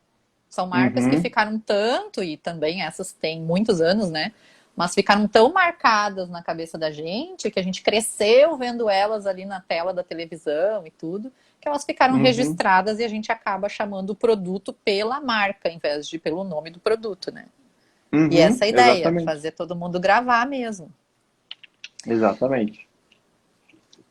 São marcas que uhum, ficaram tanto, e também essas têm muitos anos, né? Mas ficaram tão marcadas na cabeça da gente que a gente cresceu vendo elas ali na tela da televisão e tudo, que elas ficaram uhum, registradas e a gente acaba chamando o produto pela marca, em vez de pelo nome do produto, né? E essa uhum, é a ideia, exatamente. fazer todo mundo gravar mesmo. Exatamente.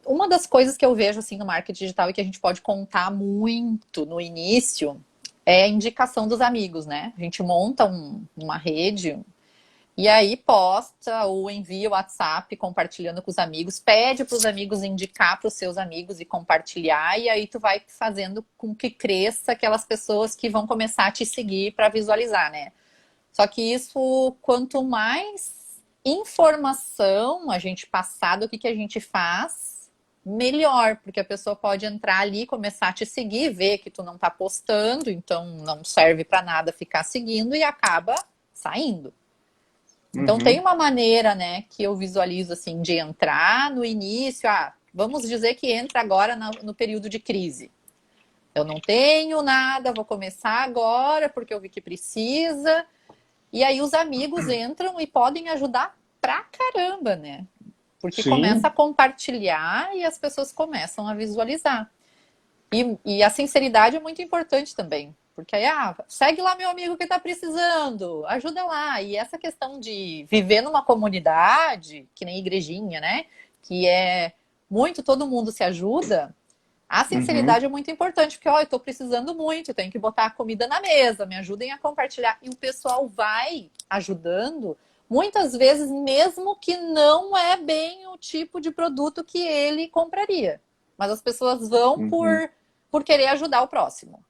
Uma das coisas que eu vejo assim no marketing digital e que a gente pode contar muito no início é a indicação dos amigos, né? A gente monta uma rede e aí posta ou envia o WhatsApp compartilhando com os amigos, pede para os amigos indicar para os seus amigos e compartilhar, e aí tu vai fazendo com que cresça aquelas pessoas que vão começar a te seguir para visualizar, né? Só que isso, quanto mais informação a gente passar do que a gente faz, melhor, porque a pessoa pode entrar ali, começar a te seguir, ver que tu não tá postando, então não serve para nada ficar seguindo e acaba saindo. Então tem Uhum, uma maneira, né, que eu visualizo assim de entrar no início, vamos dizer que entra agora no período de crise. Eu não tenho nada, vou começar agora porque eu vi que precisa. E aí os amigos entram e podem ajudar pra caramba, né? Porque começa a sim. compartilhar e as pessoas começam a visualizar. E a sinceridade é muito importante também. Porque aí, segue lá meu amigo que tá precisando, ajuda lá. E essa questão de viver numa comunidade, que nem igrejinha, né? Que é muito, todo mundo se ajuda. A Uhum, sinceridade é muito importante, porque, ó, eu tô precisando muito, eu tenho que botar a comida na mesa, me ajudem a compartilhar. E o pessoal vai ajudando, muitas vezes, mesmo que não é bem o tipo de produto que ele compraria. Mas as pessoas vão uhum, por querer ajudar o próximo.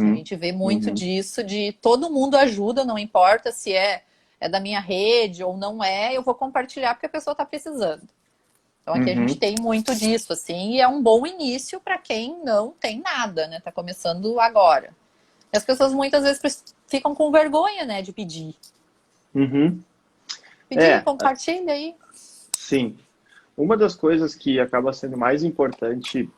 A uhum, gente vê muito uhum, disso, de todo mundo ajuda, não importa se é da minha rede ou não é, eu vou compartilhar porque a pessoa está precisando. Então aqui a gente uhum. tem muito disso, assim, e é um bom início para quem não tem nada, né? Tá começando agora. E as pessoas muitas vezes ficam com vergonha, né, de pedir. Uhum. Pedir, É, compartilha aí. sim. Uma das coisas que acaba sendo mais importante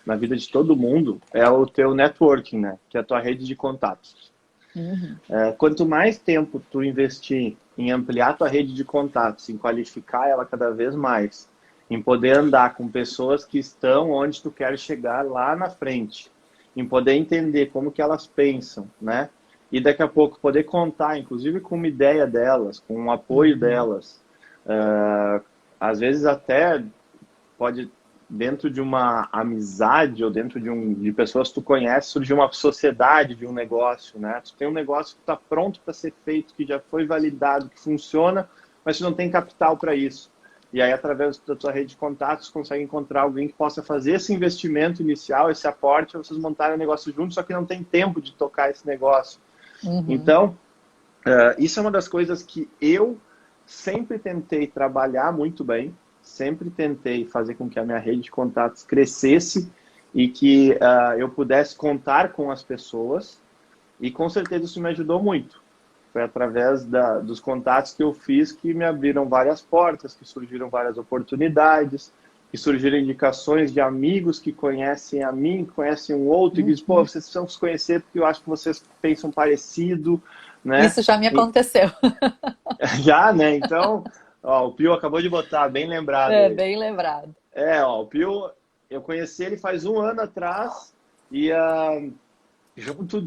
na vida de todo mundo é o teu networking, né? Que é a tua rede de contatos. Uhum. Quanto mais tempo tu investir em ampliar tua rede de contatos, em qualificar ela cada vez mais, em poder andar com pessoas que estão onde tu quer chegar lá na frente, em poder entender como que elas pensam, né? E daqui a pouco poder contar, inclusive, com uma ideia delas, com um apoio Uhum. delas. Às vezes até pode dentro de uma amizade ou dentro de pessoas que tu conhece, surge uma sociedade de um negócio, né? Tu tem um negócio que está pronto para ser feito, que já foi validado, que funciona, mas tu não tem capital para isso. E aí, através da tua rede de contatos, consegue encontrar alguém que possa fazer esse investimento inicial, esse aporte, vocês montarem o negócio juntos, só que não tem tempo de tocar esse negócio. Uhum. Então, isso é uma das coisas que eu sempre tentei trabalhar muito bem, sempre tentei fazer com que a minha rede de contatos crescesse e que eu pudesse contar com as pessoas, e com certeza isso me ajudou muito. Foi através dos contatos que eu fiz que me abriram várias portas, que surgiram várias oportunidades, que surgiram indicações de amigos que conhecem a mim, que conhecem um outro, e que dizem, pô, vocês precisam se conhecer porque eu acho que vocês pensam parecido, né? Isso já me aconteceu. Já, né? Então, ó, o Pio acabou de botar, bem lembrado É, aí. bem lembrado. Ó, o Pio, eu conheci ele faz um ano atrás e junto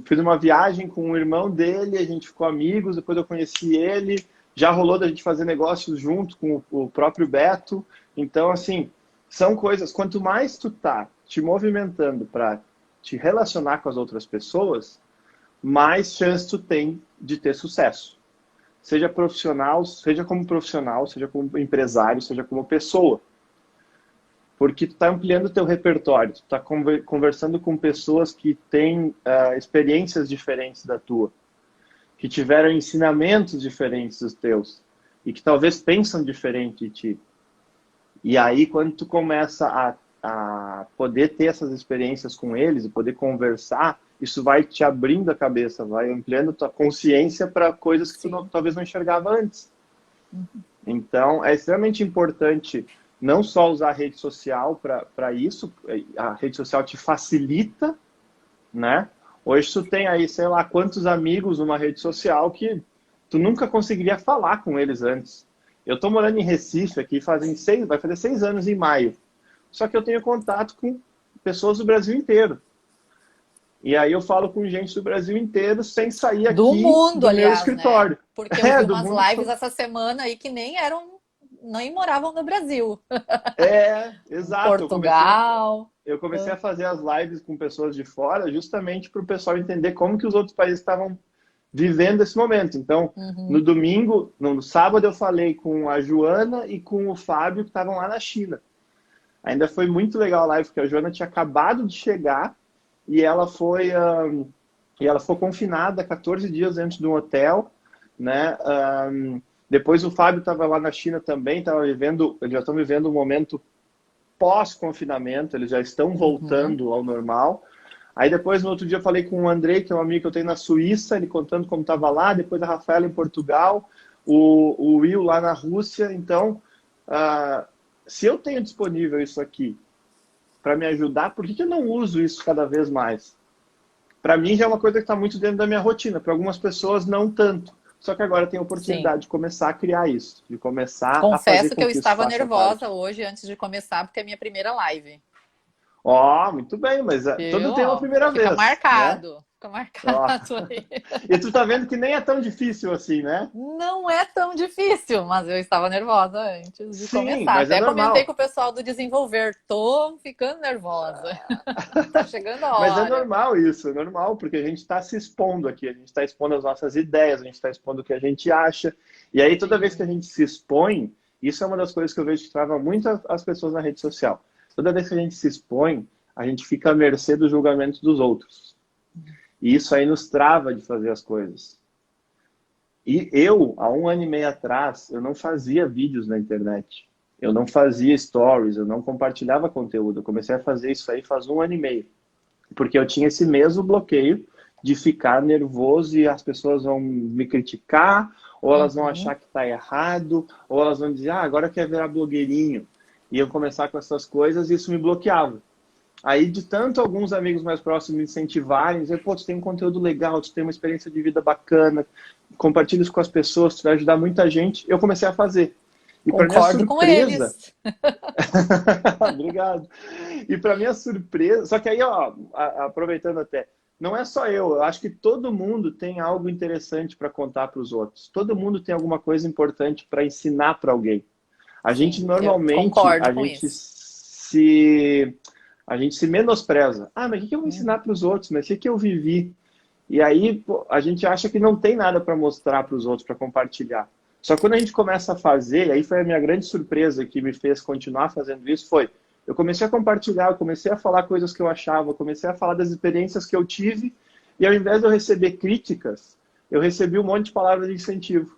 fiz uma viagem com o irmão dele, a gente ficou amigos, depois eu conheci ele, já rolou da gente fazer negócios junto com o próprio Beto. Então, assim, são coisas, quanto mais tu tá te movimentando para te relacionar com as outras pessoas, mais chance tu tem de ter sucesso. Seja profissional, seja como empresário, seja como pessoa. Porque tu está ampliando o teu repertório, tu está conversando com pessoas que têm experiências diferentes da tua, que tiveram ensinamentos diferentes dos teus, e que talvez pensam diferente de ti. E aí, quando tu começa a poder ter essas experiências com eles, e poder conversar, isso vai te abrindo a cabeça, vai ampliando tua consciência para coisas que tu talvez não enxergava antes. Então, é extremamente importante não só usar a rede social para isso, a rede social te facilita, né? Hoje tu tem aí, sei lá, quantos amigos numa rede social que tu nunca conseguiria falar com eles antes. Eu tô morando em Recife aqui, vai fazer 6 anos em maio. Só que eu tenho contato com pessoas do Brasil inteiro. E aí eu falo com gente do Brasil inteiro sem sair Do aqui mundo, do meu aliás, né? escritório. Porque eu vi Do umas mundo. lives essa semana aí que nem moravam no Brasil. Em Exato. Portugal. Eu comecei a fazer as lives com pessoas de fora justamente para o pessoal entender como que os outros países estavam vivendo esse momento. Então, no domingo, no sábado eu falei com a Joana e com o Fábio que estavam lá na China. Ainda foi muito legal a live, porque a Joana tinha acabado de chegar e ela foi confinada 14 dias dentro de um hotel, né? Depois o Fábio estava lá na China também, eles já estão vivendo um momento pós-confinamento, eles já estão voltando ao normal. Aí depois, no outro dia, eu falei com o Andrei, que é um amigo que eu tenho na Suíça, ele contando como estava lá, depois a Rafaela em Portugal, o Will lá na Rússia. Então, se eu tenho disponível isso aqui para me ajudar, por que eu não uso isso cada vez mais? Para mim já é uma coisa que está muito dentro da minha rotina, para algumas pessoas não tanto. Só que agora tem a oportunidade de começar a criar isso, de começar a fazer Confesso com que eu que isso estava faça nervosa parte. hoje antes de começar, porque é a minha primeira live. Muito bem, mas Viu? tudo tem uma primeira Fica vez, né? marcado. Fica Ó. marcado aí. E tu tá vendo que nem é tão difícil assim, né? Não é tão difícil, mas eu estava nervosa antes de Sim, começar. mas é Até comentei normal. com o pessoal do desenvolver. Tô ficando nervosa. Tá chegando a Mas é hora. normal isso, é normal, porque a gente está se expondo aqui, a gente está expondo as nossas ideias, a gente está expondo o que a gente acha. E aí, toda vez que a gente se expõe, isso é uma das coisas que eu vejo que trava muito as pessoas na rede social. Toda vez que a gente se expõe, a gente fica à mercê do julgamento dos outros. E isso aí nos trava de fazer as coisas. E eu, há 1 ano e meio atrás, eu não fazia vídeos na internet. Eu não fazia stories, eu não compartilhava conteúdo. Eu comecei a fazer isso aí faz 1 ano e meio. Porque eu tinha esse mesmo bloqueio de ficar nervoso e as pessoas vão me criticar, ou elas vão achar que está errado, ou elas vão dizer, agora quer virar blogueirinho. E eu começar com essas coisas e isso me bloqueava. Aí, de tanto alguns amigos mais próximos me incentivarem, dizer, pô, tu tem um conteúdo legal, tu tem uma experiência de vida bacana, compartilha isso com as pessoas, tu vai ajudar muita gente, eu comecei a fazer. E para minha Concordo com surpresa... eles. Obrigado. E para minha surpresa... Só que aí, ó, aproveitando até, não é só eu acho que todo mundo tem algo interessante para contar para os outros. Todo mundo tem alguma coisa importante para ensinar para alguém. A gente Sim, eu normalmente, concordo com isso. a gente se menospreza. Ah, mas o que eu vou ensinar para os outros? Mas o que eu vivi? E aí pô, a gente acha que não tem nada para mostrar para os outros, para compartilhar. Só que quando a gente começa a fazer, aí foi a minha grande surpresa que me fez continuar fazendo isso, foi eu comecei a compartilhar, eu comecei a falar coisas que eu achava, eu comecei a falar das experiências que eu tive, e ao invés de eu receber críticas, eu recebi um monte de palavras de incentivo.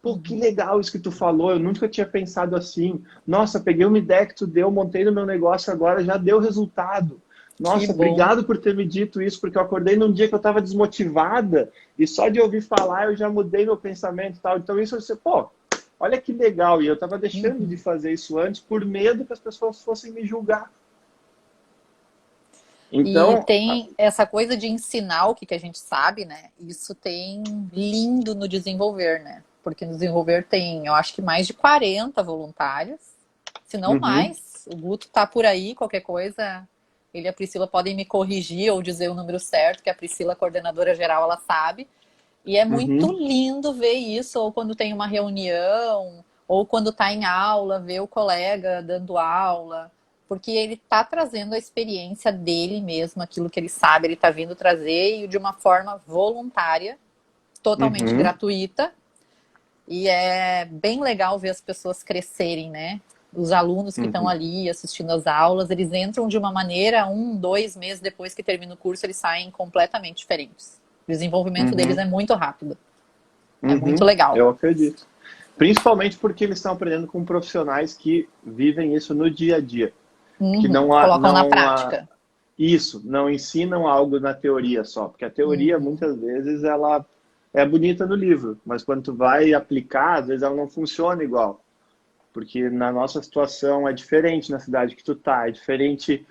Pô, que legal isso que tu falou, eu nunca tinha pensado assim. Nossa, peguei uma ideia que tu deu, montei no meu negócio agora, já deu resultado. Que Nossa, bom. obrigado por ter me dito isso, porque eu acordei num dia que eu estava desmotivada e só de ouvir falar eu já mudei meu pensamento e tal. Então isso você, pô, olha que legal. E eu estava deixando de Uhum. fazer isso antes por medo que as pessoas fossem me julgar. E Então, tem essa coisa de ensinar o que a gente sabe, né? Isso tem lindo no desenvolver, né? Porque no desenvolver tem, eu acho que mais de 40 voluntários, se não uhum, mais. O Guto tá por aí, qualquer coisa, ele e a Priscila podem me corrigir ou dizer o número certo, que a Priscila, coordenadora geral, ela sabe. E é muito uhum, lindo ver isso, ou quando tem uma reunião, ou quando está em aula, ver o colega dando aula, porque ele está trazendo a experiência dele mesmo, aquilo que ele sabe, ele está vindo trazer e de uma forma voluntária, totalmente uhum, gratuita. E é bem legal ver as pessoas crescerem, né? Os alunos que estão uhum, ali assistindo às aulas, eles entram de uma maneira, 1, 2 meses depois que termina o curso, eles saem completamente diferentes. O desenvolvimento deles uhum, é muito rápido. É muito uhum, legal. eu acredito. Principalmente porque eles estão aprendendo com profissionais que vivem isso no dia a dia. Que Uhum. Colocam na não há prática. isso, não ensinam algo na teoria só. Porque a teoria, Uhum. muitas vezes, ela é bonita no livro, mas quando tu vai aplicar, às vezes ela não funciona igual. Porque na nossa situação é diferente na cidade que tu tá, é diferente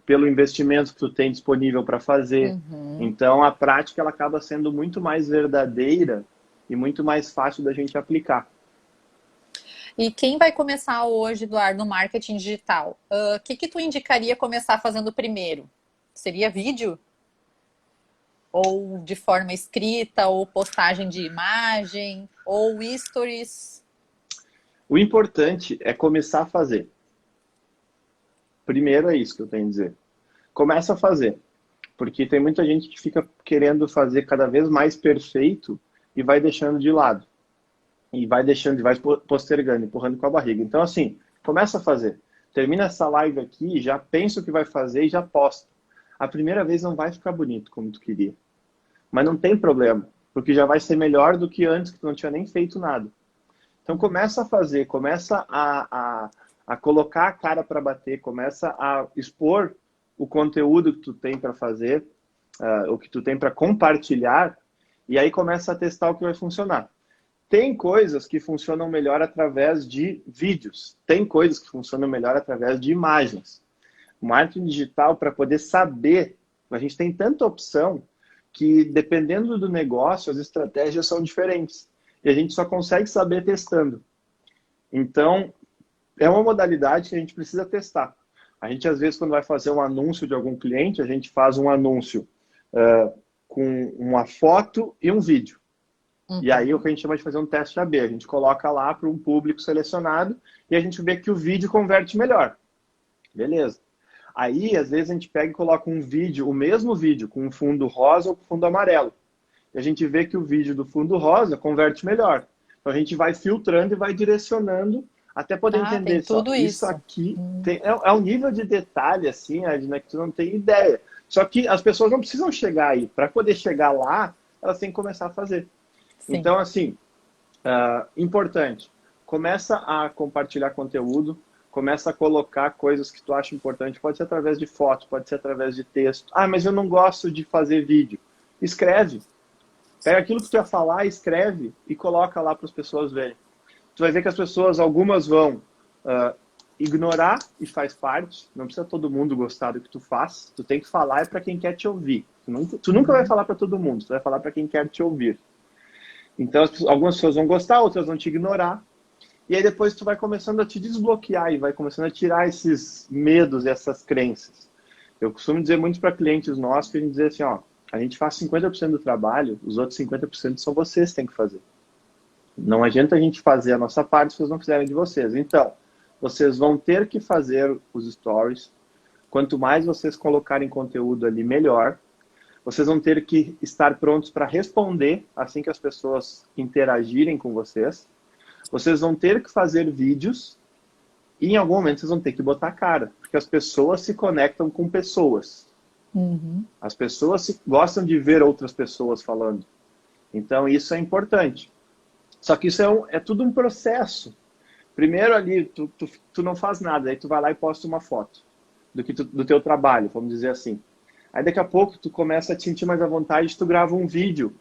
pelo investimento que tu tem disponível para fazer. Uhum. Então a prática ela acaba sendo muito mais verdadeira e muito mais fácil da gente aplicar. E quem vai começar hoje, Eduardo, no marketing digital? O que tu indicaria começar fazendo primeiro? Seria vídeo? Ou de forma escrita, ou postagem de imagem, ou stories? O importante é começar a fazer. Primeiro é isso que eu tenho a dizer. Começa a fazer, porque tem muita gente que fica querendo fazer cada vez mais perfeito e vai deixando de lado. E vai deixando, vai postergando, empurrando com a barriga. Então, assim, começa a fazer. Termina essa live aqui, já pensa o que vai fazer e já posta. A primeira vez não vai ficar bonito como tu queria. Mas não tem problema, porque já vai ser melhor do que antes, que tu não tinha nem feito nada. Então começa a fazer, começa a colocar a cara para bater, começa a expor o conteúdo que tu tem para fazer, o que tu tem para compartilhar, e aí começa a testar o que vai funcionar. Tem coisas que funcionam melhor através de vídeos, tem coisas que funcionam melhor através de imagens. O marketing digital, para poder saber, a gente tem tanta opção que, dependendo do negócio, as estratégias são diferentes. E a gente só consegue saber testando. Então, é uma modalidade que a gente precisa testar. A gente, às vezes, quando vai fazer um anúncio de algum cliente, a gente faz um anúncio com uma foto e um vídeo. E aí, o Uhum. que a gente chama de fazer um teste AB. A gente coloca lá para um público selecionado e a gente vê que o vídeo converte melhor. Beleza. Aí, às vezes, a gente pega e coloca um vídeo, o mesmo vídeo, com um fundo rosa ou com fundo amarelo. E a gente vê que o vídeo do fundo rosa converte melhor. Então, a gente vai filtrando e vai direcionando até poder Ah, tem entender só, tudo isso isso. aqui é um nível de detalhe, assim, Edna, que tu não tem ideia. Só que as pessoas não precisam chegar aí. Para poder chegar lá, elas têm que começar a fazer. Sim. Então, assim, importante. Começa a compartilhar conteúdo, começa a colocar coisas que tu acha importante. Pode ser através de fotos, pode ser através de texto. Ah, mas eu não gosto de fazer vídeo. Escreve. Pega aquilo que tu ia falar, escreve e coloca lá para as pessoas verem. Tu vai ver que as pessoas, algumas vão ignorar e faz parte. Não precisa todo mundo gostar do que tu faz. Tu tem que falar é para quem quer te ouvir. Tu nunca vai Uhum. falar para todo mundo. Tu vai falar para quem quer te ouvir. Então, algumas pessoas vão gostar, outras vão te ignorar. E aí depois tu vai começando a te desbloquear e vai começando a tirar esses medos, essas crenças. Eu costumo dizer muito para clientes nossos que a gente diz assim, ó, a gente faz 50% do trabalho, os outros 50% são vocês que têm que fazer. Não adianta a gente fazer a nossa parte se vocês não fizerem de vocês. Então, vocês vão ter que fazer os stories. Quanto mais vocês colocarem conteúdo ali, melhor. Vocês vão ter que estar prontos para responder assim que as pessoas interagirem com vocês. Vocês vão ter que fazer vídeos e em algum momento vocês vão ter que botar a cara, porque as pessoas se conectam com pessoas. As pessoas gostam de ver outras pessoas falando. Então isso é importante. Só que isso é tudo um processo. Primeiro ali, tu não faz nada, aí tu vai lá e posta uma foto do teu trabalho, vamos dizer assim. Aí daqui a pouco tu começa a te sentir mais à vontade, tu grava um vídeo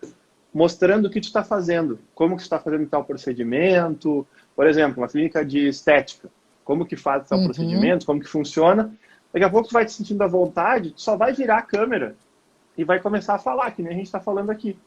mostrando o que tu está fazendo, como que tu está fazendo tal procedimento, por exemplo, uma clínica de estética, como que faz tal procedimento, como que funciona. Daqui a pouco tu vai te sentindo à vontade, tu só vai virar a câmera e vai começar a falar, que nem a gente está falando aqui.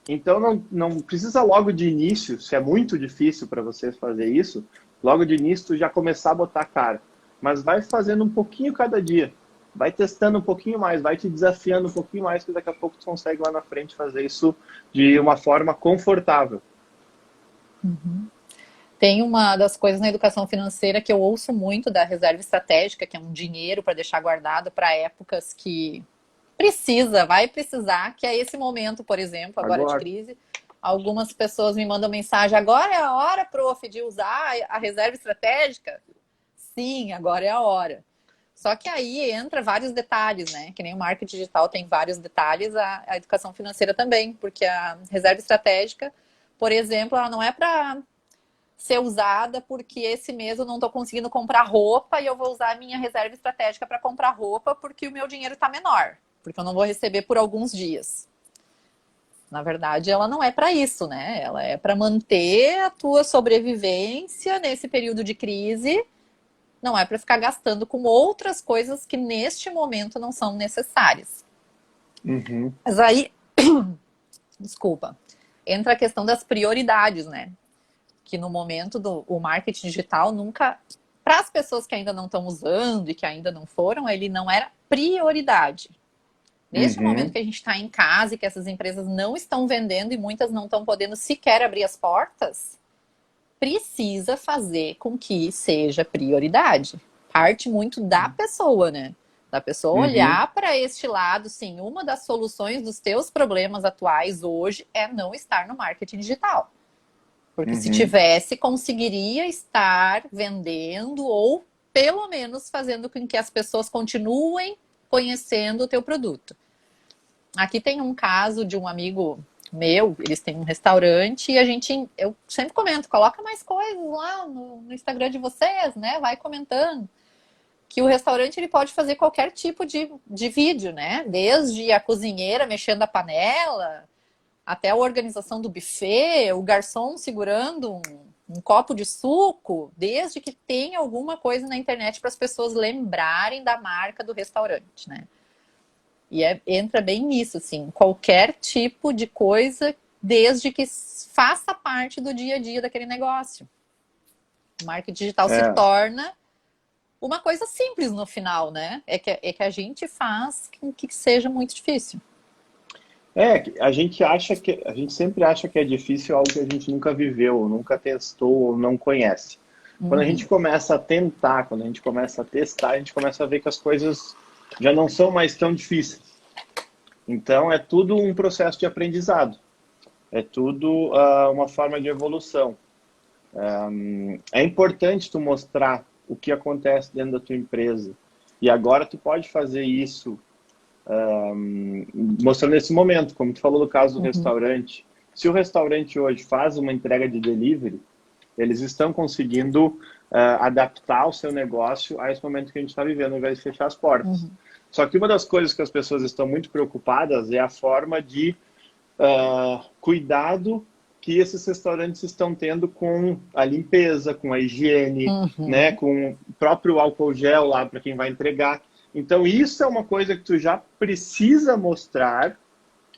Então não precisa logo de início, se é muito difícil para você fazer isso, logo de início tu já começar a botar a cara. Mas vai fazendo um pouquinho cada dia. Vai testando um pouquinho mais, vai te desafiando um pouquinho mais, que daqui a pouco tu consegue lá na frente fazer isso de uma forma confortável. Tem uma das coisas na educação financeira que eu ouço muito da reserva estratégica, que é um dinheiro para deixar guardado para épocas que vai precisar, que é esse momento, por exemplo, agora de crise. Algumas pessoas me mandam mensagem, agora é a hora, prof, de usar a reserva estratégica? Sim, agora é a hora. Só que aí entra vários detalhes, né? Que nem o marketing digital tem vários detalhes, a educação financeira também, porque a reserva estratégica, por exemplo, ela não é para ser usada porque esse mês eu não estou conseguindo comprar roupa e eu vou usar a minha reserva estratégica para comprar roupa porque o meu dinheiro está menor, porque eu não vou receber por alguns dias. Na verdade, ela não é para isso, né? Ela é para manter a tua sobrevivência nesse período de crise. Não é para ficar gastando com outras coisas que neste momento não são necessárias. Mas aí, desculpa, entra a questão das prioridades, né? Que no momento o marketing digital nunca, para as pessoas que ainda não estão usando e que ainda não foram, ele não era prioridade. Neste momento que a gente está em casa e que essas empresas não estão vendendo e muitas não estão podendo sequer abrir as portas, precisa fazer com que seja prioridade. Parte muito da pessoa, né? Da pessoa olhar para este lado, sim, uma das soluções dos teus problemas atuais hoje é não estar no marketing digital. Porque se tivesse, conseguiria estar vendendo ou pelo menos fazendo com que as pessoas continuem conhecendo o teu produto. Aqui tem um caso de um amigo meu, eles têm um restaurante e eu sempre comento, coloca mais coisas lá no Instagram de vocês, né? Vai comentando. Que o restaurante ele pode fazer qualquer tipo de vídeo, né? Desde a cozinheira mexendo a panela, até a organização do buffet, o garçom segurando um copo de suco, desde que tenha alguma coisa na internet para as pessoas lembrarem da marca do restaurante, né? E entra bem nisso, assim, qualquer tipo de coisa, desde que faça parte do dia a dia daquele negócio. O marketing digital se torna uma coisa simples no final, né? É que a gente faz com que seja muito difícil. A gente sempre acha que é difícil algo que a gente nunca viveu, nunca testou ou não conhece. Quando a gente começa a tentar, quando a gente começa a testar, a gente começa a ver que as coisas já não são mais tão difíceis. Então é tudo um processo de aprendizado. É tudo uma forma de evolução. É importante tu mostrar o que acontece dentro da tua empresa. E agora tu pode fazer isso mostrando nesse momento, como tu falou no caso do restaurante. Se o restaurante hoje faz uma entrega de delivery, eles estão conseguindo adaptar o seu negócio a esse momento que a gente está vivendo, ao invés de fechar as portas. Só que uma das coisas que as pessoas estão muito preocupadas é a forma de cuidado que esses restaurantes estão tendo com a limpeza, com a higiene, né, com o próprio álcool gel lá para quem vai entregar. Então isso é uma coisa que tu já precisa mostrar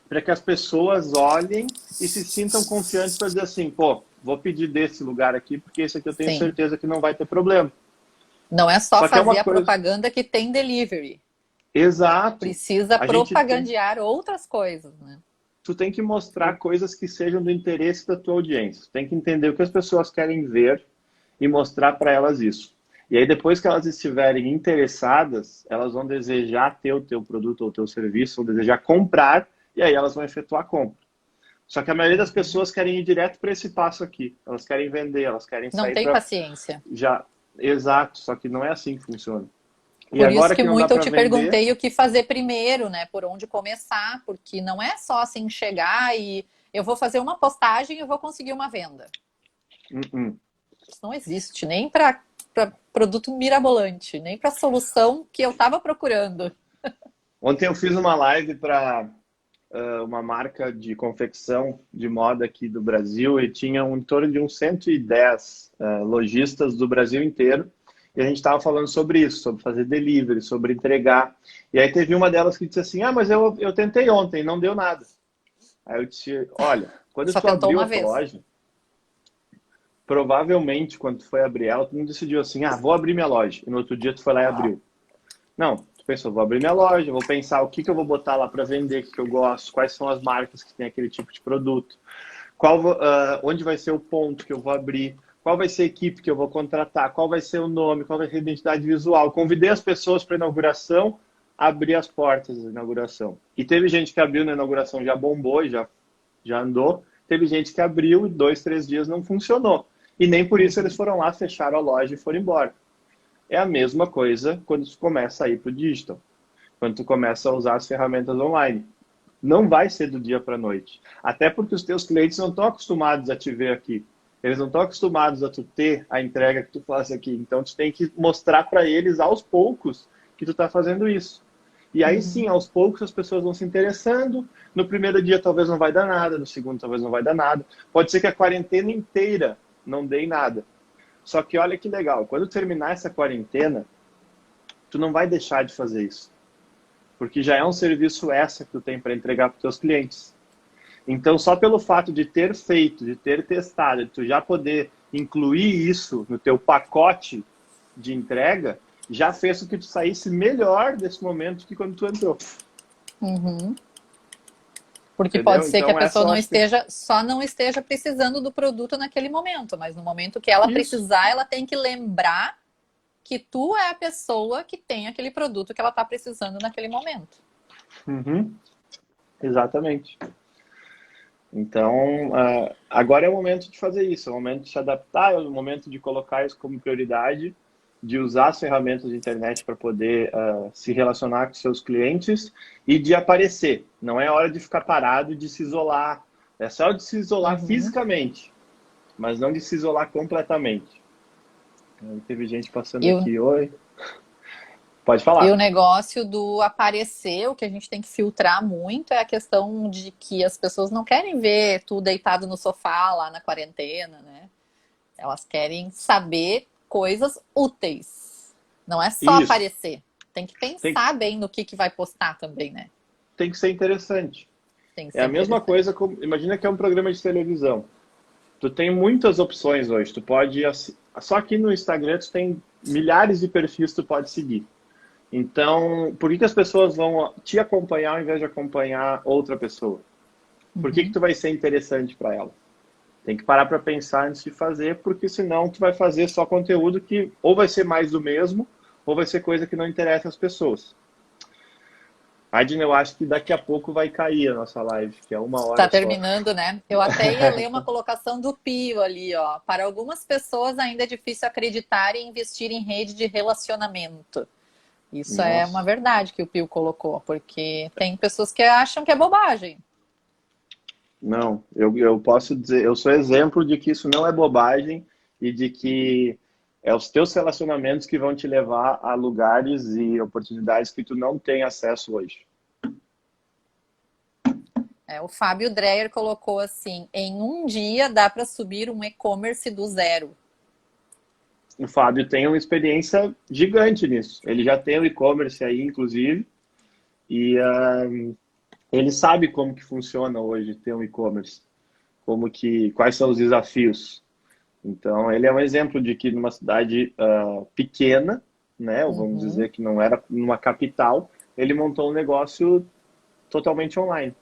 para que as pessoas olhem e se sintam confiantes para dizer assim, pô, vou pedir desse lugar aqui porque esse aqui eu tenho certeza que não vai ter problema. Não é só fazer a propaganda que tem delivery. Exato. Precisa propagandear outras coisas, né? Tu tem que mostrar coisas que sejam do interesse da tua audiência. Tu tem que entender o que as pessoas querem ver e mostrar para elas isso. E aí, depois que elas estiverem interessadas, elas vão desejar ter o teu produto ou o teu serviço, vão desejar comprar, e aí elas vão efetuar a compra. Só que a maioria das pessoas querem ir direto para esse passo aqui. Elas querem vender, elas querem Não sair tem para paciência. já. Exato, só que não é assim que funciona. E Por isso agora que que não dá muito eu para te vender, perguntei o que fazer primeiro, né? Por onde começar, porque não é só assim chegar e eu vou fazer uma postagem e eu vou conseguir uma venda. uh-uh. Isso não existe, nem para produto mirabolante, nem para solução que eu estava procurando. Ontem eu fiz uma live para uma marca de confecção de moda aqui do Brasil e tinha em torno de uns 110 lojistas do Brasil inteiro. E a gente estava falando sobre isso, sobre fazer delivery, sobre entregar. E aí teve uma delas que disse assim, ah, mas eu tentei ontem, não deu nada. Aí eu disse, olha, quando Só tu tentou abriu uma a tua vez. loja, provavelmente quando tu foi abrir ela, tu não decidiu assim, ah, vou abrir minha loja. E no outro dia tu foi lá e abriu. Não, tu pensou, vou abrir minha loja, vou pensar o que que eu vou botar lá para vender, o que eu gosto, quais são as marcas que têm aquele tipo de produto, onde vai ser o ponto que eu vou abrir, qual vai ser a equipe que eu vou contratar, qual vai ser o nome, qual vai ser a identidade visual. Convidei as pessoas para a inauguração, abri as portas da inauguração. E teve gente que abriu na inauguração, já bombou, já andou. Teve gente que abriu e 2, 3 dias não funcionou. E nem por isso eles foram lá, fecharam a loja e foram embora. É a mesma coisa quando tu começa a ir para o digital, quando tu começa a usar as ferramentas online. Não vai ser do dia para a noite. Até porque os teus clientes não estão acostumados a te ver aqui. Eles não estão acostumados a tu ter a entrega que tu faz aqui. Então, tu tem que mostrar para eles aos poucos que tu está fazendo isso. E aí sim, aos poucos as pessoas vão se interessando. No primeiro dia talvez não vai dar nada, no segundo talvez não vai dar nada. Pode ser que a quarentena inteira não dê nada. Só que olha que legal, quando terminar essa quarentena, tu não vai deixar de fazer isso. Porque já é um serviço extra que tu tem para entregar para os teus clientes. Então, só pelo fato de ter feito, de ter testado, de tu já poder incluir isso no teu pacote de entrega, já fez com que tu saísse melhor desse momento que quando tu entrou. Uhum. Porque pode Entendeu? ser que a Então, essa pessoa eu não acho que... esteja, só não esteja precisando do produto naquele momento, mas no momento que ela Isso. precisar, ela tem que lembrar que tu é a pessoa que tem aquele produto que ela está precisando naquele momento. Uhum. Exatamente. Então, agora é o momento de fazer isso, é o momento de se adaptar, é o momento de colocar isso como prioridade, de usar as ferramentas de internet para poder se relacionar com seus clientes e de aparecer. Não é hora de ficar parado, de se isolar. É só de se isolar Uhum. fisicamente, mas não de se isolar completamente. Aí teve gente passando E o, aqui, oi. Pode e o falar. negócio do aparecer, o que a gente tem que filtrar muito é a questão de que as pessoas não querem ver tu deitado no sofá lá na quarentena, né? Elas querem saber coisas úteis. Não é só Isso. aparecer. Tem que Tem, pensar bem no que vai postar também, né? tem que ser interessante. Tem que É ser a mesma interessante. coisa, imagina que é um programa de televisão. Tu tem muitas opções hoje. Tu pode só aqui no Instagram tu tem milhares de perfis que tu pode seguir. Então, por que as pessoas vão te acompanhar ao invés de acompanhar outra pessoa? Por que Uhum. tu vai ser interessante para ela? Tem que parar para pensar antes de fazer, porque senão tu vai fazer só conteúdo que ou vai ser mais do mesmo, ou vai ser coisa que não interessa às pessoas. Adina, eu acho que daqui a pouco vai cair a nossa live, que é uma Tá hora só. terminando, né? Eu até ia ler uma colocação do Pio ali, ó. Para algumas pessoas ainda é difícil acreditar e investir em rede de relacionamento. Isso é uma Nossa. verdade que o Pio colocou, porque tem pessoas que acham que é bobagem. Não, eu posso dizer, eu sou exemplo de que isso não é bobagem e de que é os teus relacionamentos que vão te levar a lugares e oportunidades que tu não tem acesso hoje. É, o Fábio Dreyer colocou assim: em um dia dá para subir um e-commerce do zero. O Fábio tem uma experiência gigante nisso. Ele já tem o e-commerce aí, inclusive, e ele sabe como que funciona hoje ter um e-commerce, quais são os desafios. Então, ele é um exemplo de que numa cidade pequena, né, ou vamos Uhum. dizer que não era numa capital, ele montou um negócio totalmente online.